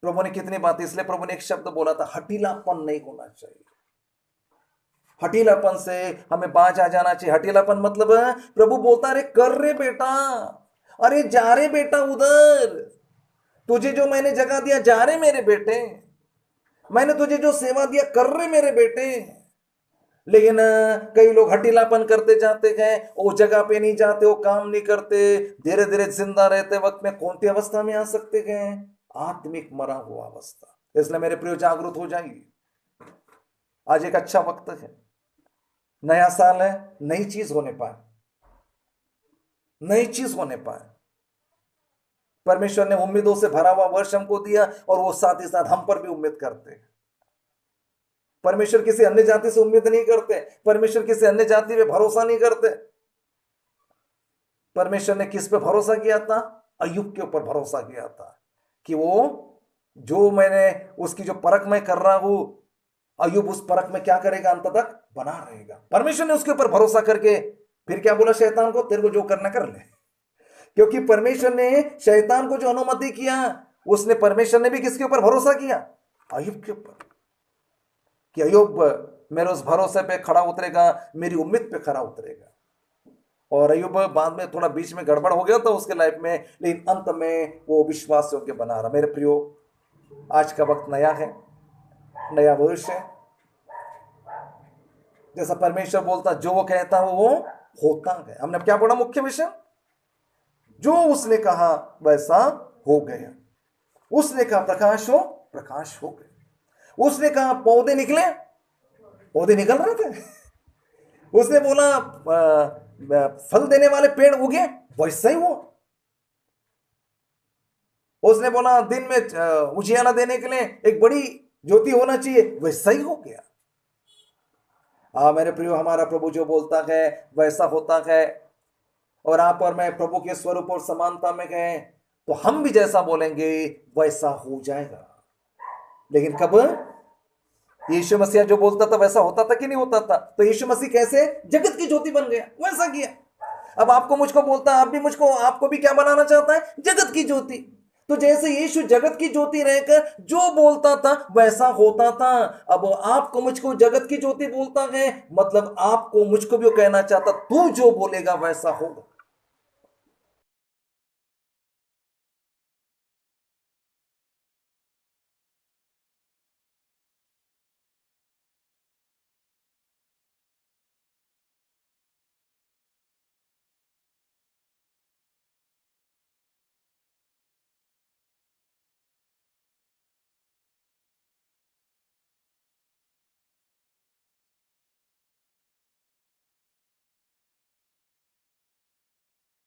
प्रभु ने कितनी बातें, इसलिए प्रभु ने एक शब्द बोला था, हठीलापन नहीं होना चाहिए। हठीलापन से हमें बाज आ जाना चाहिए। हठीलापन मतलब प्रभु बोलता, अरे कर रे बेटा, अरे जा रे बेटा उधर, तुझे जो मैंने जगह दिया जा रे मेरे बेटे, मैंने तुझे जो सेवा दिया कर रे मेरे बेटे। लेकिन कई लोग हठीलापन करते जाते हैं, वो जगह पे नहीं जाते, वो काम नहीं करते, धीरे धीरे जिंदा रहते वक्त में कौन सी अवस्था में आ सकते हैं? आत्मिक मरा हुआ अवस्था। इसलिए मेरे प्रिय जागरूक हो जाइए। आज एक अच्छा वक्त है, नया साल है, नई चीज होने पाए, नई चीज होने पाए। परमेश्वर ने उम्मीदों से भरा हुआ वर्ष हमको दिया और वो साथ ही साथ हम पर भी उम्मीद करते हैं। परमेश्वर किसी अन्य जाति से उम्मीद नहीं करते, परमेश्वर किसी अन्य जाति पे भरोसा नहीं करते। परमेश्वर ने किस पे भरोसा किया था? अय्यूब के ऊपर भरोसा किया था कि वो जो मैंने उसकी जो परख मैं कर रहा हूं, अय्यूब उस परख में क्या करेगा? अंत तक बना रहेगा। परमेश्वर ने उसके ऊपर भरोसा करके फिर क्या बोला शैतान को? तेरे को जो करना कर ले। क्योंकि परमेश्वर ने शैतान को जो अनुमति किया, उसने परमेश्वर ने भी किसके ऊपर भरोसा किया? अय्यूब के ऊपर, कि अय्यूब मेरे उस भरोसे पे खड़ा उतरेगा, मेरी उम्मीद पे खड़ा उतरेगा। और अय्यूब बाद में थोड़ा बीच में गड़बड़ हो गया था उसके लाइफ में, लेकिन अंत में वो विश्वास योग्य बना रहा। मेरे प्रियो, आज का वक्त नया है, नया वर्ष है। जैसा परमेश्वर बोलता, जो वो कहता है वो होता है। हमने क्या पढ़ा? मुख्य विषय, जो उसने कहा वैसा हो गया। उसने कहा प्रकाश हो, प्रकाश हो गया। उसने कहा पौधे निकले, पौधे निकल रहे थे। उसने बोला फल देने वाले पेड़ उगे, वैसा ही हुआ। उसने बोला दिन में उजियाला देने के लिए एक बड़ी ज्योति होना चाहिए, वैसा ही हो गया। मेरे प्रियो, हमारा प्रभु जो बोलता है वैसा होता है। और आप और मैं प्रभु के स्वरूप और समानता में गए तो हम भी जैसा बोलेंगे वैसा हो जाएगा। लेकिन कब? यीशु मसीह जो बोलता था वैसा होता था कि नहीं होता था? तो यीशु मसीह कैसे जगत की ज्योति बन गया, वैसा किया। अब आपको मुझको बोलता है, आप भी मुझको, आपको भी क्या बनाना चाहता है? जगत की ज्योति। तो जैसे यीशु जगत की ज्योति रहकर जो बोलता था वैसा होता था, अब आपको मुझको जगत की ज्योति बोलता है, मतलब आपको मुझको भी कहना चाहता, तू जो बोलेगा वैसा होगा।